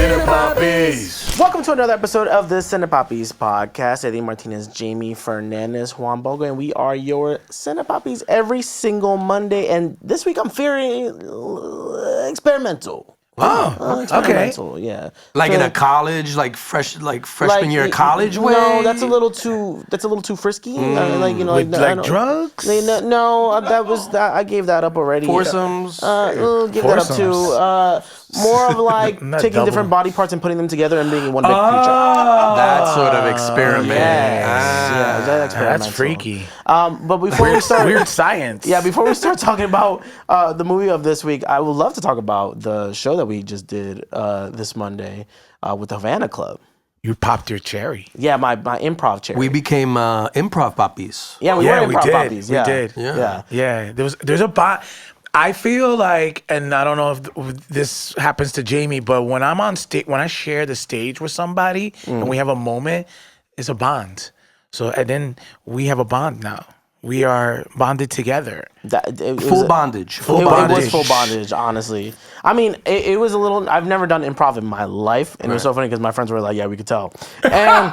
CINE PAPIS. Welcome to another episode of the CINE PAPIS podcast. Eddie Martinez, Jamie Fernandez, Juan Bogo, and we are your CINE PAPIS every single Monday. And this week I'm feeling experimental. Experimental, yeah. Like in a college, like freshman year of college way? No, that's a little too frisky. Drugs? I gave that up already. Foursomes? Give that up too. More of like taking different body parts and putting them together and being one big creature. That sort of experiment. That's experimental. That's freaky. But before we start, weird science. Yeah, before we start talking about the movie of this week, I would love to talk about the show that we just did this Monday with the Havana Club. You popped your cherry. Yeah, my improv cherry. We became improv papis. Yeah, we were improv papis. We did. Yeah. There's a bot. I feel like, and I don't know if this happens to Jamie, but when I'm on stage, when I share the stage with somebody and we have a moment, it's a bond. So, and then we have a bond now. We are bonded together. Full bondage. It was full bondage, honestly. I mean, it was a little, I've never done improv in my life. And it was so funny because my friends were like, yeah, we could tell. And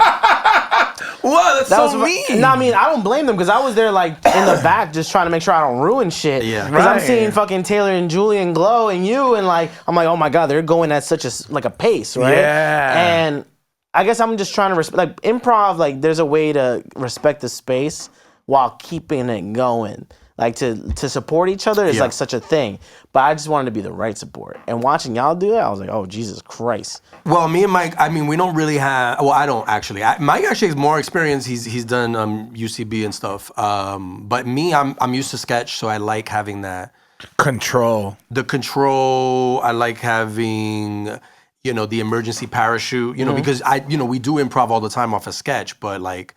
what? That's so mean. No, I mean, I don't blame them because I was there like in the back just trying to make sure I don't ruin shit. Yeah. Because I'm seeing fucking Taylor and Julian glow and you and like, I'm like, oh my God, they're going at such a pace, right? Yeah. And I guess I'm just trying to respect, like improv, like there's a way to respect the space while keeping it going. Like to support each other is like such a thing. But I just wanted to be the right support. And watching y'all do that, I was like, oh, Jesus Christ. Well, me and Mike, I mean, we don't really have, well, I don't actually. Mike actually has more experience. He's done UCB and stuff. But me, I'm used to sketch, so I like having that. Control. The control, I like having, the emergency parachute, because we do improv all the time off a sketch, but like,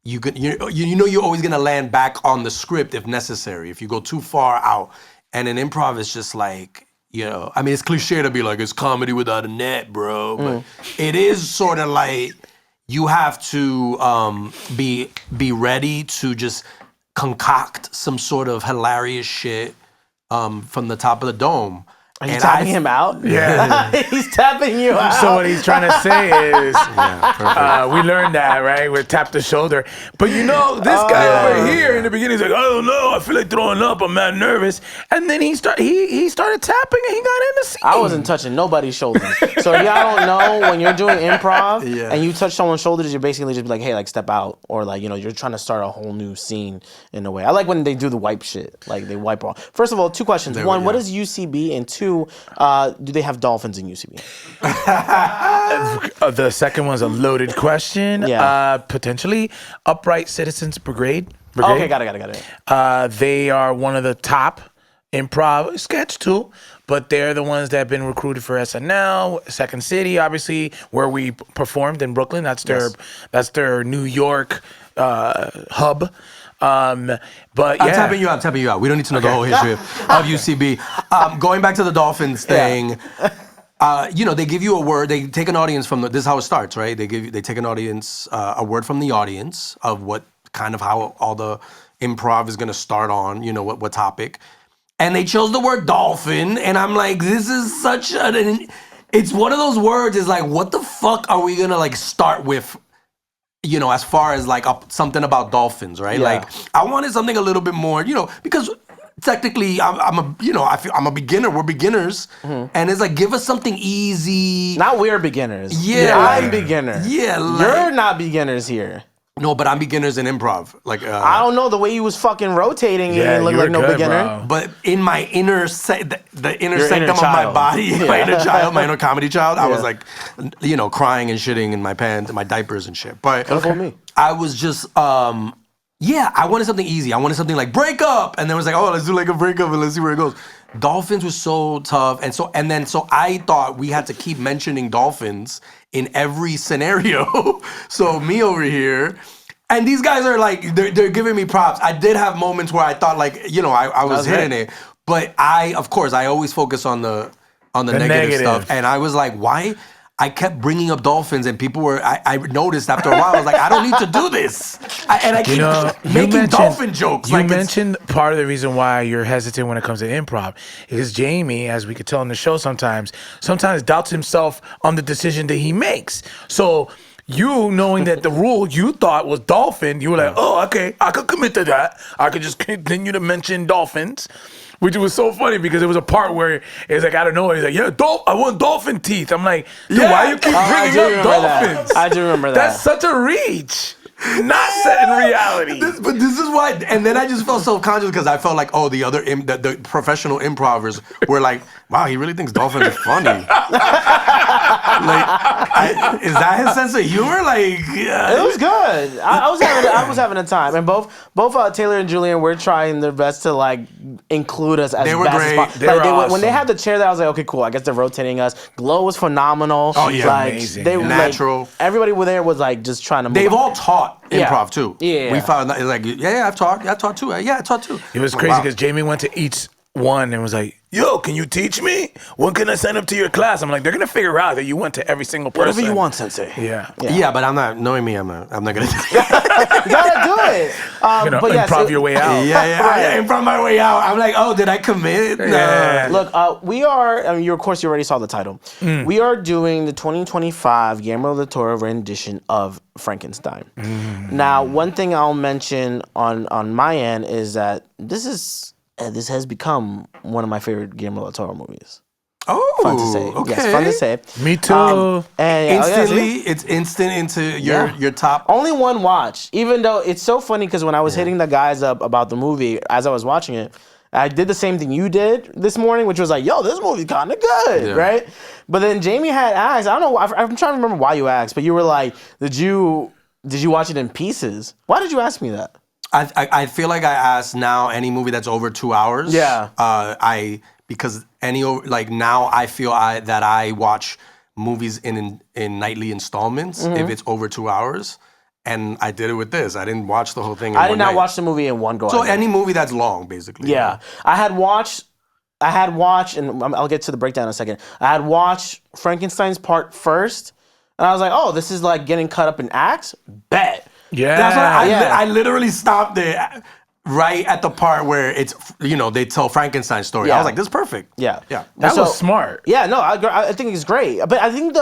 you're always gonna land back on the script if necessary. If you go too far out, and an improv is just like, I mean, it's cliche to be like it's comedy without a net, bro. But it is sort of like you have to be ready to just concoct some sort of hilarious shit from the top of the dome. Are you tapping him out? Yeah. He's tapping you out. So what he's trying to say is, we learned that, right? We tap the shoulder. But this guy over here in the beginning, he's like, I don't know, I feel like throwing up, I'm mad nervous. And then he started tapping and he got in the scene. I wasn't touching nobody's shoulders. So if y'all don't know, when you're doing improv and you touch someone's shoulders, you're basically just be like, hey, like step out. Or like, you're trying to start a whole new scene in a way. I like when they do the wipe shit. Like they wipe off. First of all, 2 questions. One, what is UCB? And 2, do they have dolphins in UCB? The second one's a loaded question. Yeah. Potentially Upright Citizens Brigade. Okay, got it. They are one of the top improv sketch too, but they're the ones that have been recruited for SNL, Second City, obviously, where we performed in Brooklyn. That's their New York hub. But I'm tapping you out. We don't need to know the whole history of UCB. Going back to the Dolphins thing, they give you a word. They take an audience from this is how it starts, right? They take an audience, a word from the audience of what kind of how all the improv is going to start on, what topic. And they chose the word dolphin, and I'm like, this is such it's one of those words is like, what the fuck are we going to like start with? As far as like something about dolphins, right? Yeah. Like I wanted something a little bit more, because technically I'm a beginner. We're beginners, and it's like give us something easy. Not we're beginners. Yeah, I'm beginner. Yeah, you're not beginners here. No, but I'm beginners in improv. Like I don't know the way you was fucking rotating. You didn't look like no beginner. Bro. But in my inner the inner sanctum of my body, my inner child, my inner comedy child, I was like, crying and shitting in my pants, in my diapers and shit. But I was just, I wanted something easy. I wanted something like break up, and then it was like, oh, let's do like a breakup and let's see where it goes. Dolphins was so tough, and so I thought we had to keep mentioning dolphins in every scenario. So me over here, and these guys are like they're giving me props. I did have moments where I thought like I was hitting it, but I always focus on the negative stuff, and I was like, why? I kept bringing up dolphins, and people were. I noticed after a while, I was like, I don't need to do this, I keep making dolphin jokes. You mentioned part of the reason why you're hesitant when it comes to improv is Jamie, as we could tell in the show, sometimes doubts himself on the decision that he makes. So you knowing that the rule you thought was dolphin, you were like, oh, okay, I could commit to that. I could just continue to mention dolphins. Which was so funny because there was a part where it's like, I don't know, he's like, yeah, I want dolphin teeth. I'm like, dude, why you keep bringing up dolphins? I do remember that. That's such a reach. Not set in reality. But this is why, and then I just felt self-conscious because I felt like, oh, the other the professional improvers were like, wow, he really thinks dolphins are funny. Is that his sense of humor? It was good. I was having a time, and both Taylor and Julian were trying their best to include us as they were best great. as possible. They were awesome. When they had the chair there, I was like, okay, cool. I guess they're rotating us. Glow was phenomenal. Oh yeah, amazing. They natural. Everybody there was just trying to. They've all taught improv too. Yeah, we found that I've taught too. Yeah, I taught too. It was crazy because Jamie went to each one and was like, yo, can you teach me? When can I sign up to your class? I'm like, they're gonna figure out that you went to every single person. Whatever you want, Sensei. Yeah. But I'm not knowing me. I'm not gonna do it. You gotta do it. But improv your way out. Yeah. Improv my way out. I'm like, oh, did I commit? No. Yeah. Look, we are. Of course, you already saw the title. We are doing the 2025 Guillermo del Toro rendition of Frankenstein. Now, one thing I'll mention on my end is that this has become one of my favorite Guillermo del Toro movies. Oh, fun to say. Okay. Yes, fun to say. Me too. And instantly, it's instant into your top. Only one watch. Even though it's so funny because when I was hitting the guys up about the movie as I was watching it, I did the same thing you did this morning, which was like, yo, this movie's kind of good, right? But then Jamie had asked, I don't know, I'm trying to remember why you asked, but you were like, did you watch it in pieces? Why did you ask me that? I feel like I ask now any movie that's over 2 hours. Yeah. Because now I feel that I watch movies in nightly installments if it's over 2 hours. And I did it with this. I didn't watch the whole thing in I did one not night. watch the movie in one go. So any movie that's long, basically. Yeah. I had watched, and I'll get to the breakdown in a second. I had watched Frankenstein's part first, and I was like, oh, this is like getting cut up in acts? Bet. Yeah. That's what I literally stopped it right at the part where it's, they tell Frankenstein's story. I was like, this is perfect. Yeah. That was smart. Yeah, no, I think it's great. But I think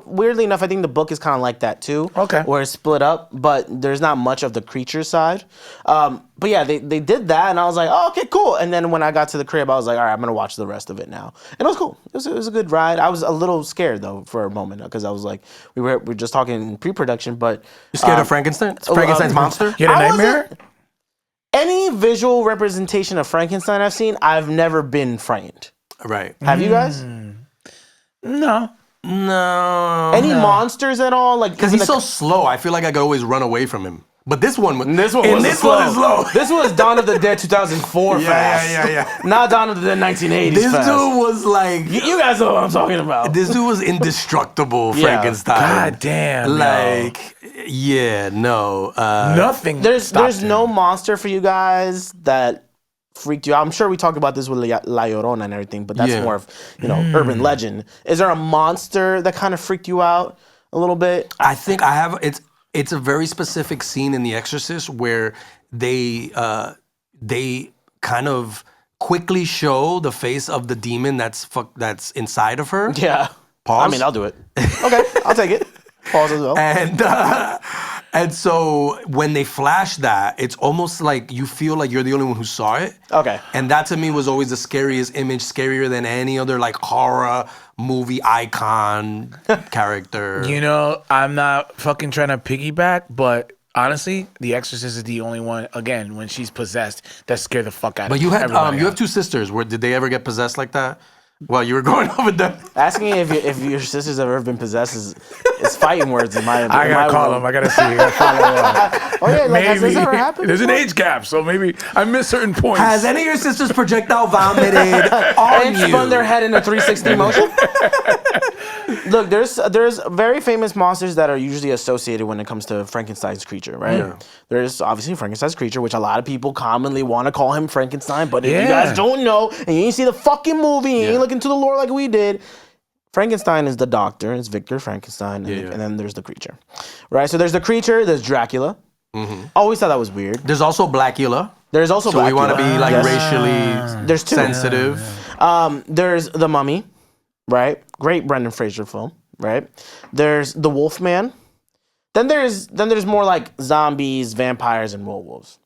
weirdly enough, I think the book is kind of like that too. Okay. Where it's split up, but there's not much of the creature side. But yeah, they did that, and I was like, oh, okay, cool. And then when I got to the crib, I was like, all right, I'm going to watch the rest of it now. And it was cool. It was a good ride. I was a little scared, though, for a moment, because I was like, we were just talking in pre-production, but... You're scared of Frankenstein? Frankenstein's monster? You had a nightmare? Any visual representation of Frankenstein I've seen, I've never been frightened. Right. Have you guys? No. Any monsters at all? Because he's so slow, I feel like I could always run away from him. But this one was slow. This was Dawn of the Dead 2004 fast. Yeah. Not Dawn of the Dead 1980s This fast. dude was like... You guys know what I'm talking about. This dude was indestructible, Frankenstein. God damn. Nothing. There's no monster for you guys that freaked you out. I'm sure we talked about this with La Llorona and everything, but that's more of, urban legend. Is there a monster that kind of freaked you out a little bit? I think I have... It's a very specific scene in The Exorcist where they kind of quickly show the face of the demon that's inside of her. Yeah. Pause. I mean, I'll do it. Okay, I'll take it. Pause as well. And so when they flash that, it's almost like you feel like you're the only one who saw it. Okay. And that to me was always the scariest image, scarier than any other horror movie icon character. I'm not fucking trying to piggyback, but honestly, The Exorcist is the only one, again, when she's possessed, that scared the fuck out of me. But you have two sisters. Did they ever get possessed like that? Well, you were going over them. Asking if your sister's ever been possessed is fighting words in my. I gotta call them. I gotta see. Oh yeah, has this ever happened? There's an age gap, so maybe I missed certain points. Has any of your sisters projectile vomited on and you? Spun their head in a 360 motion? Look, there's very famous monsters that are usually associated when it comes to Frankenstein's creature, right? Yeah. There's obviously Frankenstein's creature, which a lot of people commonly want to call him Frankenstein, but if you guys don't know and you ain't see the fucking movie, you ain't look into the lore like we did, Frankenstein is the doctor. It's Victor Frankenstein, and then there's the creature, right? So there's the creature. There's Dracula. Always thought that was weird. There's also Blackula. There's also So Blackula. we want to be like racially there's two. sensitive. There's the Mummy, right? Great Brendan Fraser film, right? There's the Wolfman. Then there's more like zombies, vampires, and werewolves.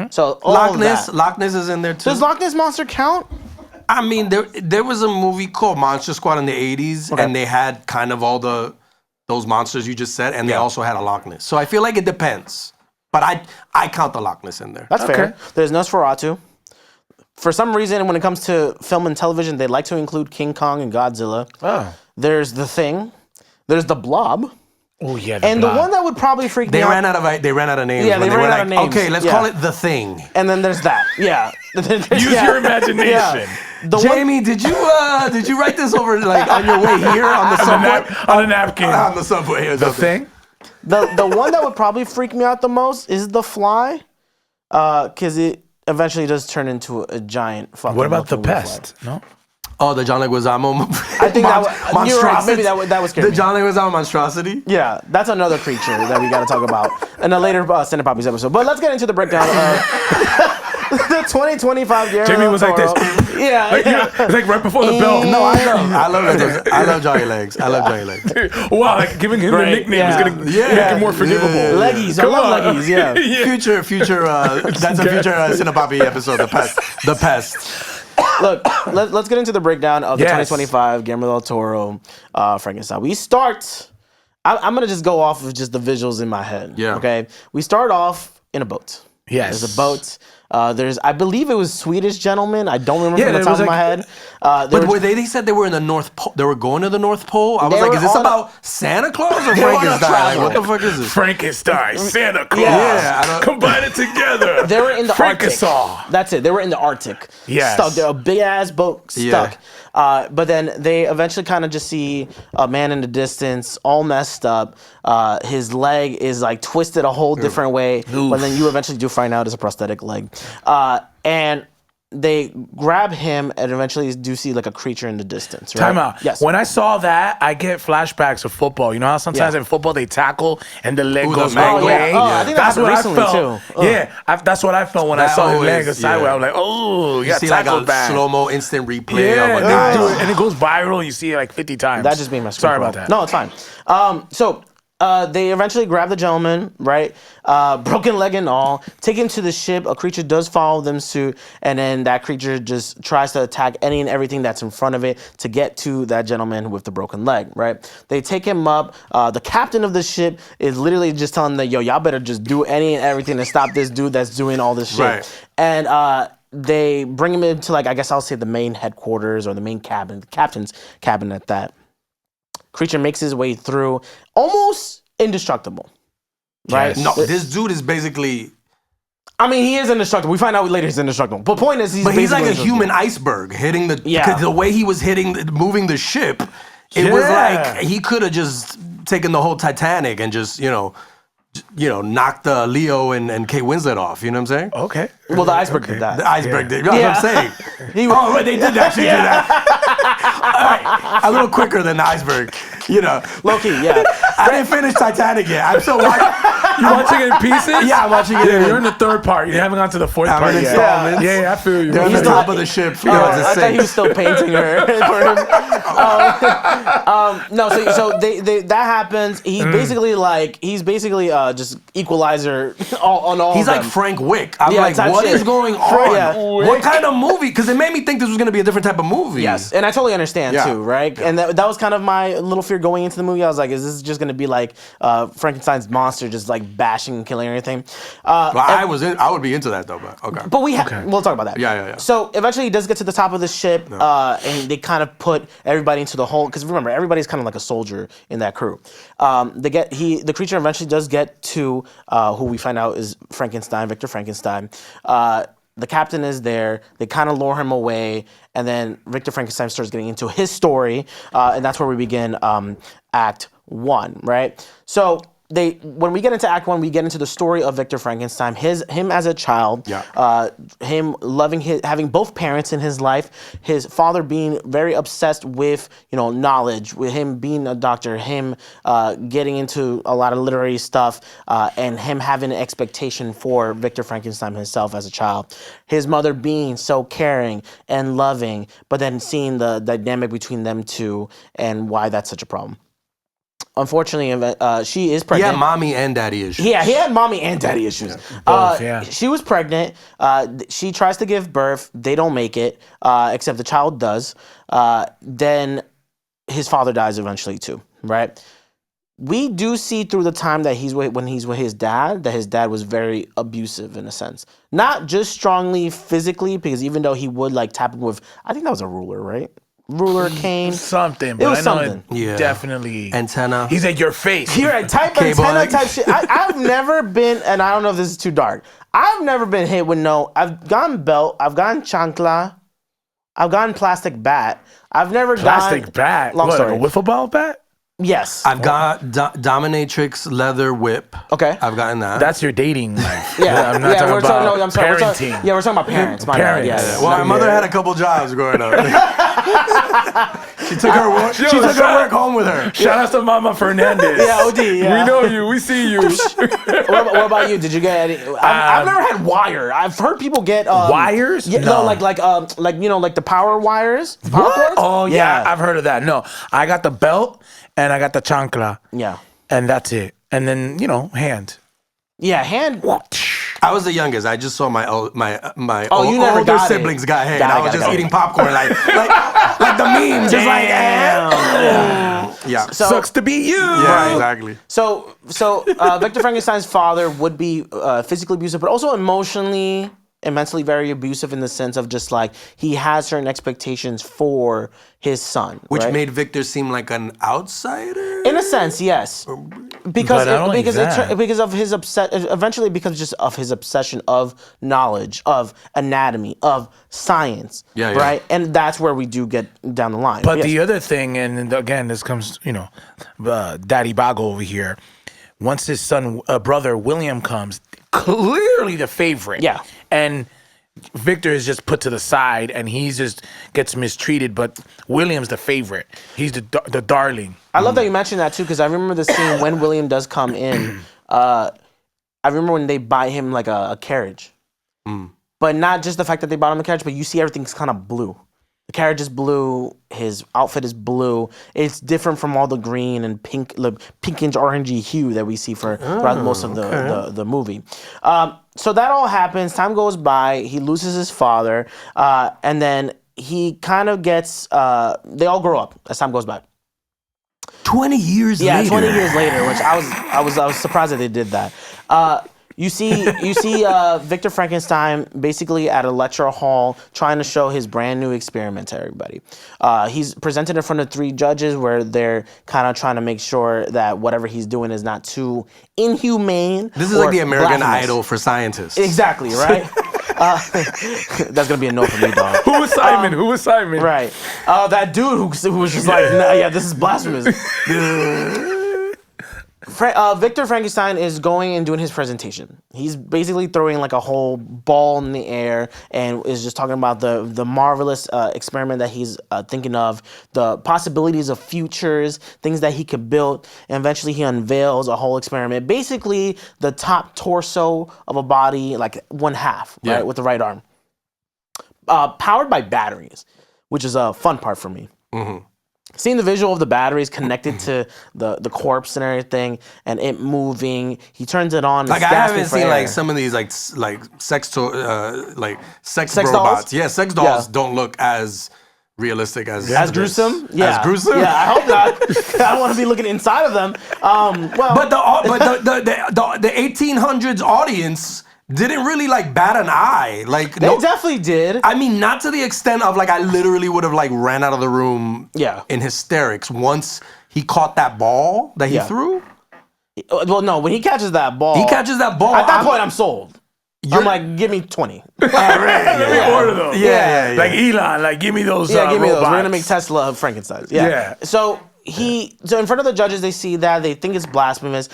So all Loch of Ness. that. Loch Ness is in there too. Does Loch Ness Monster count? I mean, there was a movie called Monster Squad in the 80s, and they had kind of all those monsters you just said, and they also had a Loch Ness. So I feel like it depends. But I count the Loch Ness in there. That's fair. There's Nosferatu. For some reason, when it comes to film and television, they like to include King Kong and Godzilla. Oh. There's The Thing. There's The Blob. Oh yeah, And the one that would probably freak me They out. ran out of names. Yeah, when they were ran out like, of names. okay, let's call it The Thing. And then there's that. Yeah. Use your imagination. Yeah. The Jamie, did you write this over like on your way here on the subway? On a napkin. On the subway or The something. Thing. The one that would probably freak me out the most is The Fly, because it eventually does turn into a giant fucking. What about The walking Pest? No. Oh, the John Leguizamo. I think you're right. Maybe that was scary. The John Leguizamo monstrosity. Yeah, that's another creature that we got to talk about in a later CINE PAPIS episode. But let's get into the breakdown of the 2025 Guillermo Jamie was del like Toro. this. Yeah, It's like right before the bell. No, I love Johnny Legs. I love Johnny Legs. Wow, like giving him the nickname is gonna make it more forgivable. Leggies, I love leggies. Yeah. Future. That's a future CINE PAPIS episode. The pest. Look, let's get into the breakdown of the 2025 Guillermo del Toro Frankenstein. We start. I'm gonna just go off of just the visuals in my head. Yeah. Okay. We start off in a boat. Yes. There's a boat. I believe it was Swedish gentlemen. I don't remember from the there top was of my head. But they said they were in the North Pole. They were going to the North Pole. I was like, is this about Santa Claus or Frankenstein? Like, what the fuck is this? Frankenstein, Santa Claus. Yeah, Combine it together. They were in the Arctic. Frankensaw. That's it. They were in the Arctic. Yes. Stuck. They're a big ass boat stuck. But then they eventually kind of just see a man in the distance, all messed up. His leg is like twisted a whole different way. But then you eventually do find out it's a prosthetic leg. And they grab him and eventually do see like a creature in the distance. Right? Time out. Yes. When I saw that, I get flashbacks of football. You know how sometimes in football they tackle and the leg goes the back leg. way? I think that happened what recently, I felt. too. Yeah, that's what I felt when I That saw his leg always- go sideways. yeah. I was like, oh, You got see like tackled a back. slow-mo instant replay Yeah, of a they guy. do it, and it goes viral. You see it like 50 times. That just made my screen Sorry crawl. about that. No, it's fine. So they eventually grab the gentleman, right? Broken leg and all. Take him to the ship. A creature does follow them suit, and then that creature just tries to attack any and everything that's in front of it to get to that gentleman with the broken leg, right? They take him up. The captain of the ship is literally just telling them, yo, y'all better just do any and everything to stop this dude that's doing all this shit. Right. And they bring him into, like, I guess I'll say the main headquarters or the main cabin, the captain's cabin at that. Creature makes his way through, almost indestructible, right? Yes. No, this dude is basically... I mean, he is indestructible. We find out later he's indestructible. But point is, he's But he's like a basically human iceberg hitting the... Yeah. 'cause the way he was moving the ship, it was like he could have just taken the whole Titanic and just, knocked Leo and Kate Winslet off. You know what I'm saying? Okay. Well, the iceberg did that. The iceberg did. That's Yeah. what I'm saying. Wait, they did actually do that. All right. A little quicker than the iceberg. Low-key, yeah. I didn't finish Titanic yet. I'm still watching. You watching it in pieces? Yeah, I'm watching it. Yeah, you're in the third part. You haven't gone to the fourth I'm part in yet. installments. Yeah, I feel you. They're on He's the not- top of the ship. I thought he was still painting her for him. No, so they that happens. He's basically just equalizer on all. He's of like them. Frank Wick. I'm Yeah, like, type what shit. is going on? Yeah. What kind of movie? Because it made me think this was going to be a different type of movie. Yes, and I totally understand Yeah. too, right? And that was kind of my little fear going into the movie. I was like, is this just going to be like Frankenstein's monster just like bashing and killing everything? Well, I would be into that though, but okay. But we'll talk about that. Yeah. So eventually he does get to the top of the ship, and they kind of put everybody into the hole. Because remember, everybody's kind of like a soldier in that crew. The creature eventually does get to who we find out is Frankenstein, Victor Frankenstein. The captain is there. They kind of lure him away, and then Victor Frankenstein starts getting into his story, and that's where we begin Act 1, right? So when we get into Act 1, we get into the story of Victor Frankenstein, him as a child, him having both parents in his life, his father being very obsessed with knowledge, with him being a doctor, him getting into a lot of literary stuff, and him having an expectation for Victor Frankenstein himself as a child. His mother being so caring and loving, but then seeing the dynamic between them two and why that's such a problem. Unfortunately, she is pregnant. Yeah, mommy and daddy issues. Yeah, he had mommy and daddy issues. Both, She was pregnant. She tries to give birth. They don't make it, except the child does. Then his father dies eventually too, right? We do see through the time that when he's with his dad, that his dad was very abusive in a sense. Not just strongly physically, because even though he would tap him with, I think that was a ruler, right? Ruler, cane, something, but it was I know something. it definitely antenna. He's at your face. You're right, type antenna type shit. I've never been, and I don't know if this is too dark. I've never been hit with I've gotten belt, I've gotten chancla, I've gotten plastic bat. I've never plastic bat. Long story. Like a wiffle ball bat? Yes. I've got dominatrix leather whip. Okay. I've gotten that. That's your dating life. Yeah. I'm not talking about I'm sorry. parenting. We're talking about parents. My bad. Yeah. Well, my mother had a couple jobs growing up. She took her work home with her. Shout out to Mama Fernandez. Yeah, OD. Yeah. We know you. We see you. What about you? Did you get any? I've never had wire. I've heard people get wires. Yeah, no, like the power wires. Power What? cords? Oh yeah, I've heard of that. No, I got the belt and I got the chancla. Yeah. And that's it. And then hand. Yeah, hand. I was the youngest. I just saw my older siblings got hand. I was just eating popcorn like the memes. Just like yeah. So, sucks to be you. Yeah, exactly. So Victor Frankenstein's father would be physically abusive, but also emotionally and mentally very abusive in the sense of just he has certain expectations for his son, which right? made Victor seem like an outsider. In a sense, yes, because of his eventually because of his obsession of knowledge, of anatomy, of science, right? And that's where we do get down the line. But the other thing, and again, this comes, Daddy Bago over here. Once his brother William comes, clearly the favorite. Yeah. And Victor is just put to the side, and he just gets mistreated. But William's the favorite. He's the darling. I love that you mentioned that too, because I remember the scene when William does come in. I remember when they buy him a carriage, but not just the fact that they bought him a carriage, but you see everything's kind of blue. The carriage is blue. His outfit is blue. It's different from all the green and pinkish orangey hue that we see throughout most of the movie. So that all happens. Time goes by. He loses his father, and then he kind of gets. They all grow up as time goes by. 20 years later. Yeah, 20 years later, which I was surprised that they did that. You see Victor Frankenstein basically at a lecture hall trying to show his brand new experiment to everybody. He's presented in front of 3 judges where they're kind of trying to make sure that whatever he's doing is not too inhumane. This is like the American Idol for scientists. Exactly, right? That's going to be a no for me, dog. Who was Simon? Right. That dude who was just nah, this is blasphemous. Victor Frankenstein is going and doing his presentation. He's basically throwing a whole ball in the air and is just talking about the marvelous experiment that he's thinking of, the possibilities of futures, things that he could build, and eventually he unveils a whole experiment. Basically, the top torso of a body, one half, right, with the right arm, powered by batteries, which is a fun part for me. Mm-hmm. Seeing the visual of the batteries connected to the corpse and everything, and it moving, he turns it on. I haven't seen some of these sex robots. Dolls? Yeah, sex dolls don't look as realistic as gruesome. Yeah, as gruesome. Yeah, I hope not. I don't want to be looking inside of them. But the 1800s audience didn't really bat an eye. They definitely did. I mean, not to the extent of I literally would have ran out of the room in hysterics once he caught that ball that he threw. Well, no, when he catches that ball. At that point, I'm sold. I'm give me 20. Let me order those. Yeah. Like Elon, give me those give me robots. those. We're going to make Tesla Frankenstein. Yeah. So in front of the judges, they see that. They think it's blasphemous.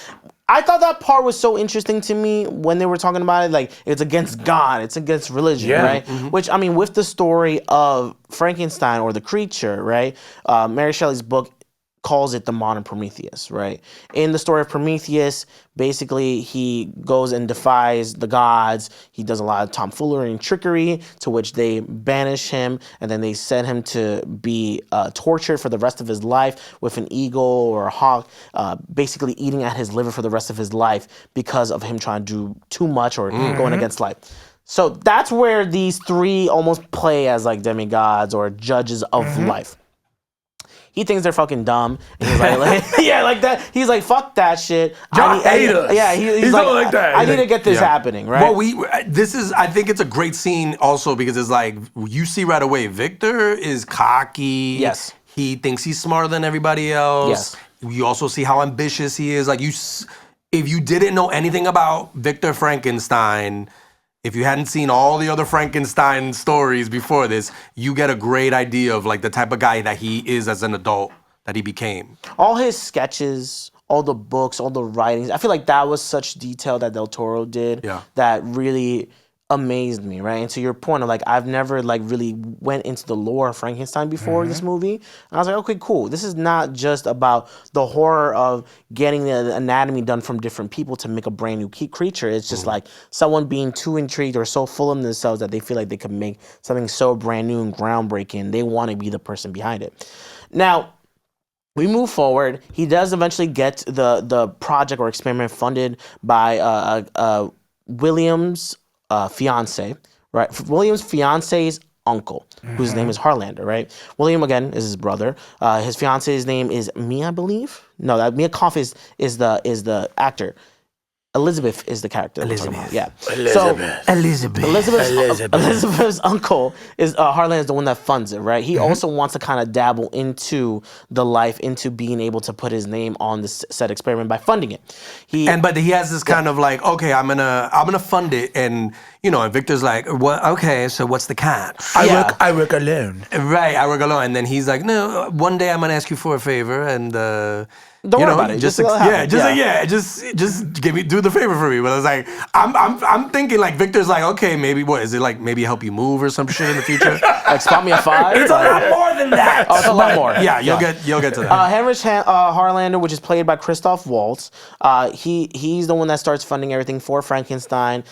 I thought that part was so interesting to me when they were talking about it. Like, it's against God, it's against religion, right? Which, I mean, with the story of Frankenstein or the creature, right? Mary Shelley's book calls it the modern Prometheus, right? In the story of Prometheus, basically he goes and defies the gods. He does a lot of tomfoolery and trickery, to which they banish him, and then they send him to be tortured for the rest of his life with an eagle or a hawk, basically eating at his liver for the rest of his life because of him trying to do too much or going against life. So that's where these three almost play as like demigods or judges of life. He thinks they're fucking dumb. And he's like, yeah, like that. He's like, fuck that shit. Y'all hate us. Yeah, he's like that. I need to get this happening, right? Well, I think it's a great scene also because it's like, you see right away, Victor is cocky. Yes. He thinks he's smarter than everybody else. Yes. You also see how ambitious he is. Like, if you didn't know anything about Victor Frankenstein, if you hadn't seen all the other Frankenstein stories before this, you get a great idea of like the type of guy that he is as an adult, that he became. All his sketches, all the books, all the writings, I feel like that was such detail that Del Toro did that really amazed me, right? And to your point of like, I've never like really went into the lore of Frankenstein before this movie. And I was like, okay, cool. This is not just about the horror of getting the anatomy done from different people to make a brand new creature. It's just like someone being too intrigued or so full of themselves that they feel like they could make something so brand new and groundbreaking. They want to be the person behind it. Now, we move forward. He does eventually get the project or experiment funded by William's fiance, right? William's fiance's uncle, whose name is Harlander, right? William, again, is his brother. His fiance's name is Mia, I believe. No, Mia Koff is the actor. Elizabeth is the character. Elizabeth. Yeah. Elizabeth. Elizabeth's uncle is Harlan is the one that funds it, right? He also wants to kind of dabble into the life, into being able to put his name on the said experiment by funding it. But he has this kind of like, okay, I'm gonna fund it, and and Victor's like, what? Okay, so what's the catch? I work alone. Right, I work alone, and then he's like, no, one day I'm gonna ask you for a favor, and. Don't worry about it. Just do the favor for me. But I was like, I'm thinking like Victor's like, okay, maybe what is it like? Maybe help you move or some shit in the future. Like spot me a 5. It's a lot more than that. Oh, it's a lot more. Yeah, you'll get to that. Heinrich Harlander, which is played by Christoph Waltz, he's the one that starts funding everything for Frankenstein,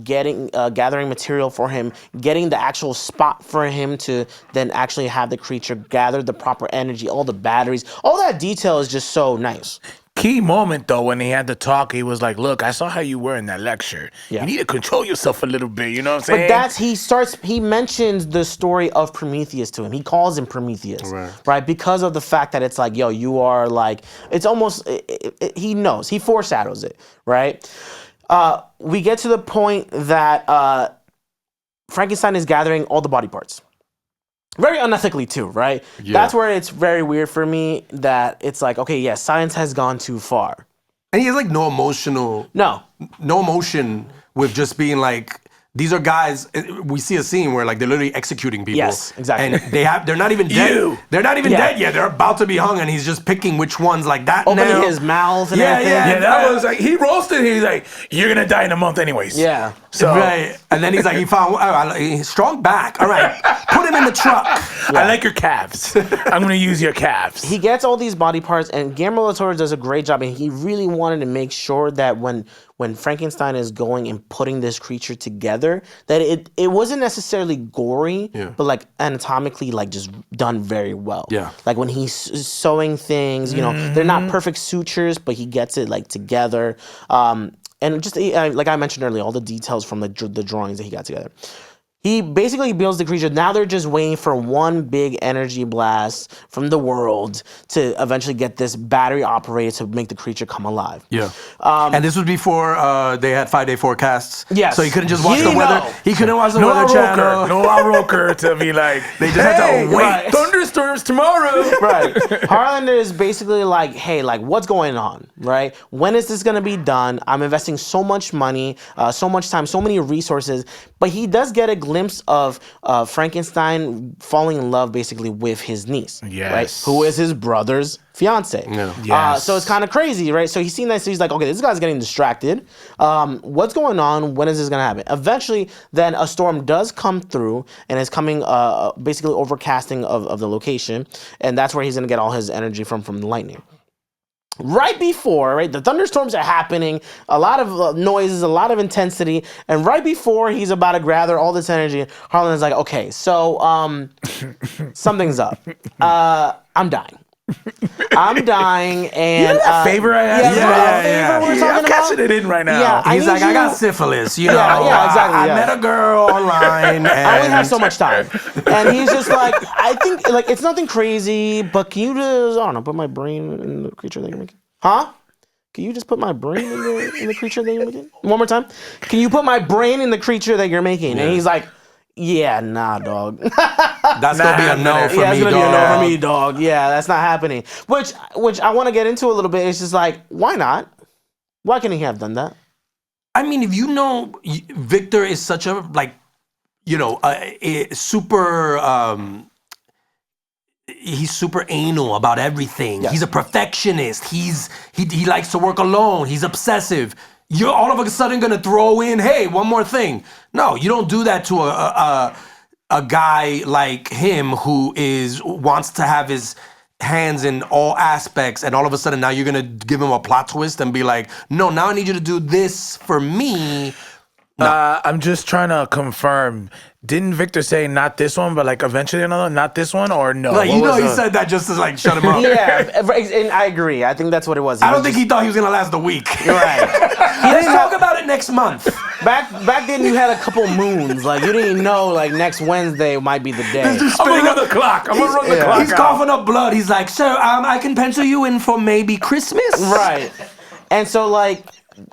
gathering material for him, getting the actual spot for him to then actually have the creature gather the proper energy, all the batteries, all that detail is just so nice. Key moment though, when he had to talk, he was like, "Look, I saw how you were in that lecture. Yeah. You need to control yourself a little bit." You know what I'm saying? But he mentions the story of Prometheus to him. He calls him Prometheus, right? Because of the fact that it's like, yo, you are like, it's almost, he knows, he foreshadows it, right? We get to the point that Frankenstein is gathering all the body parts. Very unethically too, right? Yeah. That's where it's very weird for me that it's like, okay, yes, science has gone too far. And he has like no emotion with just being like, these are guys, we see a scene where like they're literally executing people. Yes, exactly. And they're not even dead. They're not even dead yet. They're about to be hung, and he's just picking which ones like that. Opening his mouth and everything. Yeah, that was like, he roasted him. He's like, you're gonna die in a month anyways. Yeah. So, right. And then he's like, he found strong back. All right, put him in the truck. Yeah. I like your calves. I'm gonna use your calves. He gets all these body parts, and Guillermo del Toro does a great job, and he really wanted to make sure that when Frankenstein is going and putting this creature together, that it wasn't necessarily gory, but like anatomically like just done very well. Yeah. Like when he's sewing things, they're not perfect sutures, but he gets it like together. And just like I mentioned earlier, all the details from the drawings that he got together. He basically builds the creature. Now they're just waiting for one big energy blast from the world to eventually get this battery operated to make the creature come alive. Yeah. And this was before they had 5-day forecasts. Yes. So he couldn't just watch the weather. He couldn't watch the weather channel. No Roker to be like, they just had to wait. Thunderstorms tomorrow. Right. Harlander is basically like, hey, like what's going on, right? When is this going to be done? I'm investing so much money, so much time, so many resources. But he does get a glimpse of Frankenstein falling in love basically with his niece, yes, right? Who is his brother's fiance. Yes. So it's kind of crazy, right? So he's seen that, so he's like, okay, this guy's getting distracted. What's going on? When is this gonna happen? Eventually, then a storm does come through, and is coming, basically overcasting of the location, and that's where he's gonna get all his energy from the lightning. Right before, right, the thunderstorms are happening, a lot of noises, a lot of intensity, and right before he's about to gather all this energy, Harlan is like, okay, so something's up. I'm dying. I'm dying, and You know that favor I have? I'm I'm catching it in right now. Yeah, He's like, I got syphilis, you know. exactly. I met a girl online. And I only have so much time, and he's just like, I think like it's nothing crazy, but can you just, I don't know, put my brain in the creature that you're making? Huh? Can you just put my brain in the creature that you're making? One more time. Can you put my brain in the creature that you're making? And he's like, yeah, nah, dog. That's gonna be a no for me, that's gonna dog. be a no for me, dog. Yeah, that's not happening. Which I want to get into a little bit. It's just like, why not? Why couldn't he have done that? I mean, if you know, Victor is such a super. He's super anal about everything. Yes. He's a perfectionist. He likes to work alone. He's obsessive. You're all of a sudden gonna throw in, hey, one more thing. No, you don't do that to a guy like him who wants to have his hands in all aspects, and all of a sudden now you're gonna give him a plot twist and be like, no, now I need you to do this for me. I'm just trying to confirm. Didn't Victor say not this one, but like eventually another, not this one, or no? Like, he said that just to like shut him up. Yeah, and I agree. I think that's what it was. I don't think he thought he was gonna last a week. You're right. Let's talk about it next month. Back then, you had a couple moons. Like, you didn't know, like, next Wednesday might be the day. I'm gonna run the clock. I'm gonna run the clock. He's coughing up blood. He's like, sir, I can pencil you in for maybe Christmas. Right. And so, like,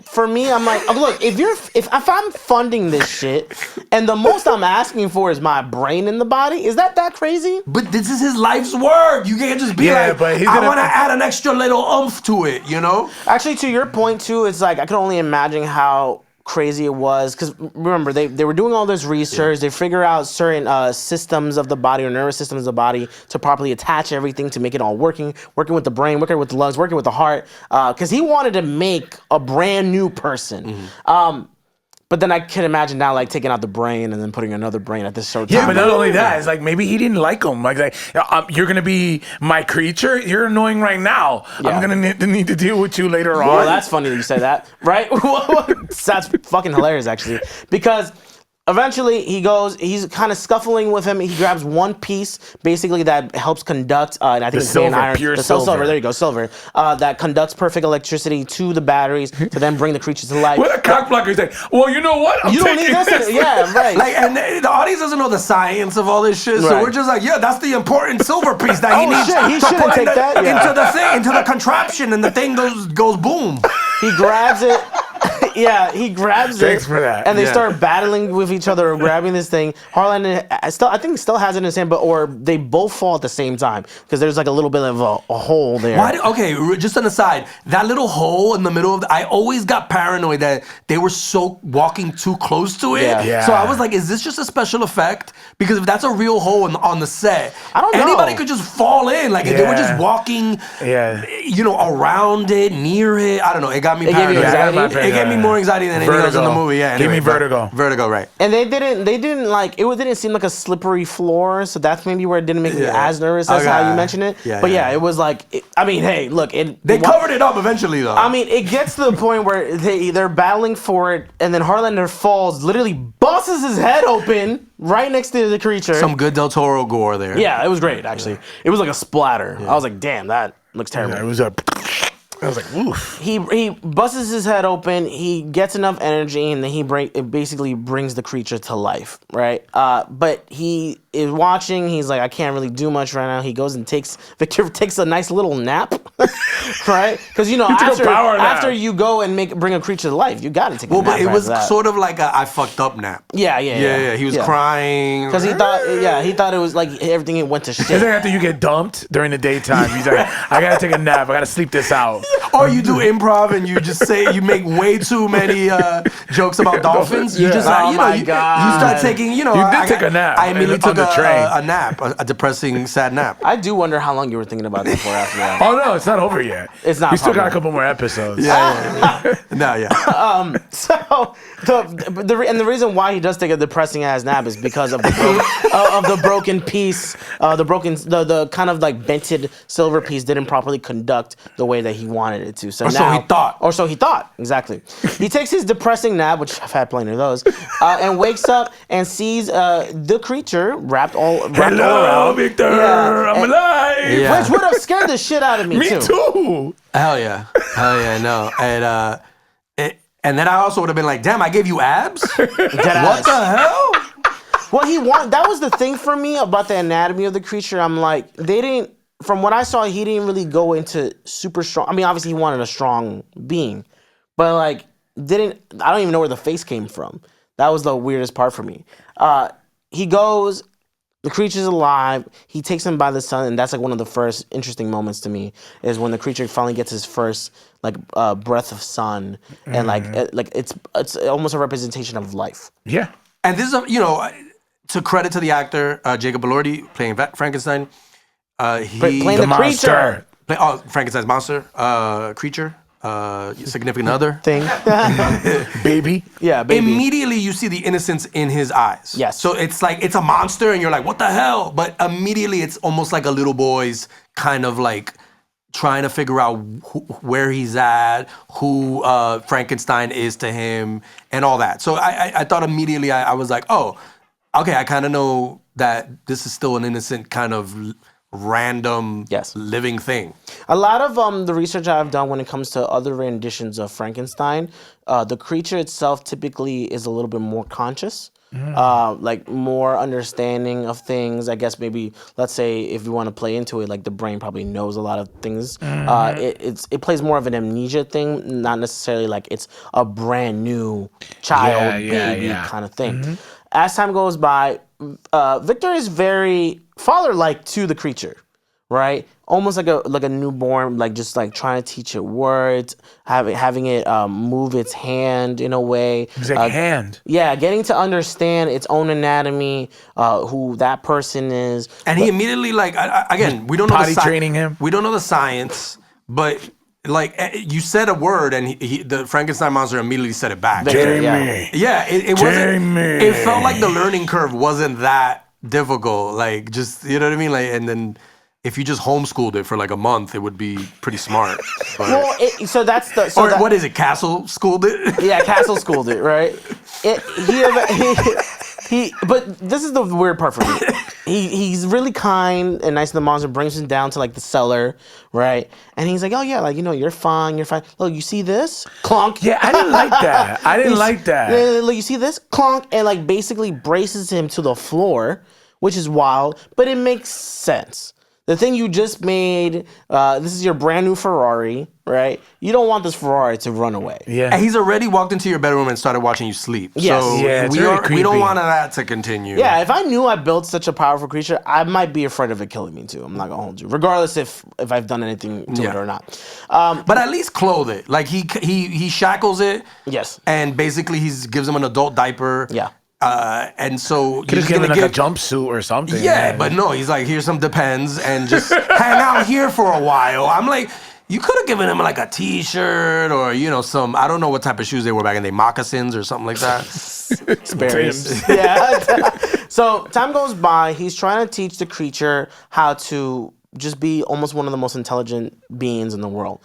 for me, I'm like, oh, look, if I'm funding this shit, and the most I'm asking for is my brain in the body, is that crazy? But this is his life's work. You can't just be like, but he's I want to add an extra little oomph to it, you know? Actually, to your point, too, it's like, I can only imagine how crazy it was, because remember, they were doing all this research. They figure out certain systems of the body, or nervous systems of the body, to properly attach everything to make it all working with the brain, working with the lungs, working with the heart, because he wanted to make a brand new person. But then I can imagine now, like, taking out the brain and then putting another brain at this certain time. Yeah, but not only that, it's like maybe he didn't like him. Like you're gonna be my creature. You're annoying right now. Yeah. I'm gonna need to deal with you later on. Well, that's funny that you say that, right? That's fucking hilarious, actually, because eventually he's kind of scuffling with him. He grabs one piece, basically, that helps conduct, and I think it's silver, iron. pure silver. silver. There you go, silver. That conducts perfect electricity to the batteries to then bring the creature to life. What a cock blocker! He's like, well, you know what? You don't need this. Yeah, right. Like, and the audience doesn't know the science of all this shit, so Right. we're just like, yeah, that's the important silver piece that he Oh, needs shit, he to shouldn't put take that, yeah. into the thing, into the contraption, and the thing goes boom. He grabs it. Yeah, he grabs it. Thanks for that. And they Yeah. start battling with each other, or grabbing this thing. Harlan, I think still has it in his hand, or they both fall at the same time, because there's like a little bit of a hole there. Okay, just an aside. That little hole in the middle of I always got paranoid that they were so walking too close to it. Yeah. So I was like, is this just a special effect? Because if that's a real hole on the set, I don't know. anybody could just fall in. Like if they were just walking, around it, near it. I don't know. It got me It gave you paranoid. anxiety? It gave me more anxiety than anything else in the movie. Yeah, Give me anyway, vertigo. Vertigo, right? And they didn't like it. Didn't seem like a slippery floor, so that's maybe where it didn't make me as nervous as how you mentioned it. Yeah, but yeah. It was like, I mean, hey, look, They covered it up eventually, though. I mean, it gets to the point where they're battling for it, and then Harlander falls, literally busts his head open right next to the creature. Some good Del Toro gore there. Yeah, it was great, actually. It was like a splatter. I was like, damn, that looks terrible. It was a. I was like, oof. He busts his head open. He gets enough energy, and then it basically brings the creature to life, right? But he is watching. He's like, I can't really do much right now. He goes and Victor takes a nice little nap, right? Because after you go and bring a creature to life, you got to take a nap. But it was that. sort of like a I fucked up nap. Yeah. He was crying because he thought it was like everything went to shit. It's like after you get dumped during the daytime, he's like, I gotta take a nap. I gotta sleep this out. Or you do improv and you just say you make way too many jokes about dolphins. You just Oh my you God. start taking You did take a nap I immediately on took the train. a nap, a depressing, sad nap. I do wonder how long you were thinking about this for after that. Oh no, it's not over yet. It's not We still got a probably. couple more episodes. No, yeah. So the reason why he does take a depressing ass nap is because of the broken piece, the kind of like bented silver piece didn't properly conduct the way that he wanted it to. So so he thought. Or so he thought. Exactly. He takes his depressing nap, which I've had plenty of those, and wakes up and sees the creature wrapped all Hello, around. Victor. Yeah, I'm alive. Yeah. Which would have scared the shit out of me, Me too. Hell yeah, no. And then I also would have been like, damn, I gave you abs. What the hell? Well, that was the thing for me about the anatomy of the creature. I'm like, from what I saw, he didn't really go into super strong. I mean, obviously he wanted a strong being, but like, I don't even know where the face came from. That was the weirdest part for me. He goes, the creature's alive. He takes him by the sun, and that's like one of the first interesting moments to me is when the creature finally gets his first like breath of sun, and like it's almost a representation of life. Yeah. And this is, to credit to the actor, Jacob Elordi, playing Frankenstein. Playing the creature. Frankenstein's monster, creature, significant other. Thing. Baby. Yeah, baby. Immediately you see the innocence in his eyes. Yes. So it's like, it's a monster and you're like, what the hell? But immediately it's almost like a little boy's kind of like trying to figure out where he's at, who Frankenstein is to him, and all that. So I thought immediately, I was like, oh, okay, I kind of know that this is still an innocent kind of random living thing. A lot of the research I've done when it comes to other renditions of Frankenstein, the creature itself typically is a little bit more conscious, like more understanding of things. I guess maybe, let's say, if you want to play into it, like the brain probably knows a lot of things. It plays more of an amnesia thing, not necessarily like it's a brand new child, baby kind of thing. As time goes by, Victor is very father-like to the creature, right? Almost like a newborn, like just like trying to teach it words, having it move its hand in a way. He's like hand. Yeah, getting to understand its own anatomy, who that person is. And he immediately, like, again, we don't know potty training him. We don't know the science, but like you said a word, and the Frankenstein monster immediately said it back. Jamie. Yeah, it wasn't. It felt like the learning curve wasn't that difficult. Like, just, you know what I mean? Like, and then if you just homeschooled it for like a month, it would be pretty smart. But, Well, so that's the. or what is it? Castle schooled it? Yeah, Castle schooled it, right? But this is the weird part for me. He's really kind and nice to the monster, brings him down to like the cellar, right? And he's like, oh yeah, like, you're fine. Look, you see this? Clonk. Yeah, I didn't like that. I didn't like that. Look, you see this? Clonk. And like basically braces him to the floor, which is wild, but it makes sense. The thing you just made, this is your brand new Ferrari, right? You don't want this Ferrari to run away. Yeah. And he's already walked into your bedroom and started watching you sleep. Yes. So Yeah, it's very we don't creepy. want that to continue. Yeah, if I knew I built such a powerful creature, I might be afraid of it killing me too. I'm not gonna hold you, regardless if I've done anything to it or not. But at least clothe it. Like he shackles it. Yes. And basically gives him an adult diaper. Yeah. And so Could have given like a jumpsuit or something. Yeah, but no, he's like, here's some Depends and just hang out here for a while. I'm like, you could have given him like a t-shirt or, some, I don't know what type of shoes they were back in the day, moccasins or something like that. Sperry's. Yeah. So time goes by. He's trying to teach the creature how to just be almost one of the most intelligent beings in the world.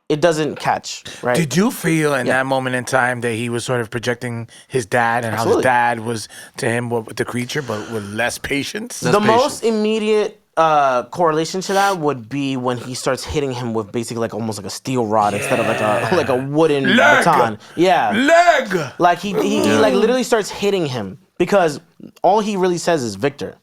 It doesn't catch, right? Did you feel in that moment in time that he was sort of projecting his dad and how his dad was to him with the creature, but with less patience? Most immediate correlation to that would be when he starts hitting him with basically like almost like a steel rod instead of like a wooden baton. Yeah, leg. Like he like literally starts hitting him because all he really says is Victor.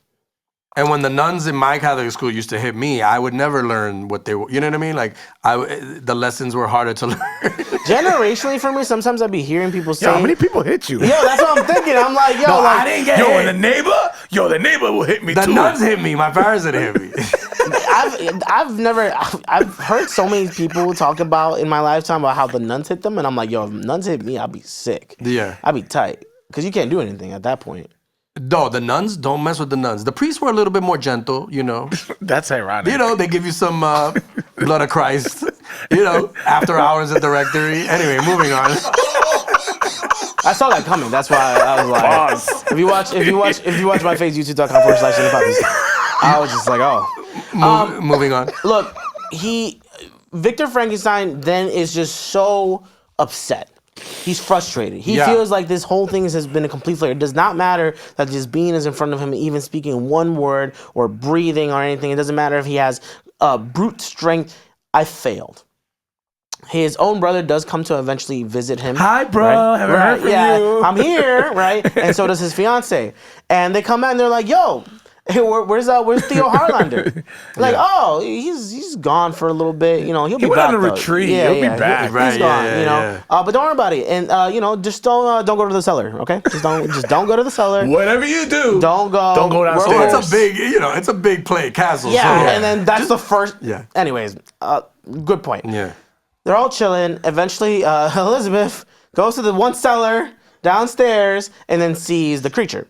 And when the nuns in my Catholic school used to hit me, I would never learn what they were. You know what I mean? Like, the lessons were harder to learn. Generationally for me, sometimes I'd be hearing people say, Yo, how many people hit you? Yo, that's what I'm thinking. I'm like, yo, I didn't get hit. The neighbor will hit me too. The nuns hit me. My parents didn't hit me. I've heard so many people talk about in my lifetime about how the nuns hit them, and I'm like, yo, if nuns hit me, I'll be sick. Yeah. I'll be tight because you can't do anything at that point. No, the nuns, don't mess with the nuns. The priests were a little bit more gentle, you know. That's ironic. You know, they give you some blood of Christ, you know, after hours at the rectory. Anyway, moving on. I saw that coming. That's why I was like, if you watch my face, youtube.com/CINE PAPIS, I was just like, oh. Moving on. Look, Victor Frankenstein then is just so upset. He's frustrated. He feels like this whole thing has been a complete failure. It does not matter that this being is in front of him, even speaking one word or breathing or anything. It doesn't matter if he has brute strength. I failed. His own brother does come to eventually visit him. Hi, bro. Right? Haven't heard from you. I'm here, right? And so does his fiance. And they come out and they're like, yo, where's Theo Harlander? Like, oh, he's gone for a little bit. You know, he'll be back. He went on a retreat. He'll be back. He's gone. You know, but don't worry about it. And you know, just don't go to the cellar. Okay, just don't go to the cellar. Whatever you do, don't go downstairs. It's a big play castle. Yeah, so, and then that's the first. Yeah. Anyways, good point. Yeah. They're all chilling. Eventually, Elizabeth goes to the one cellar downstairs and then sees the creature.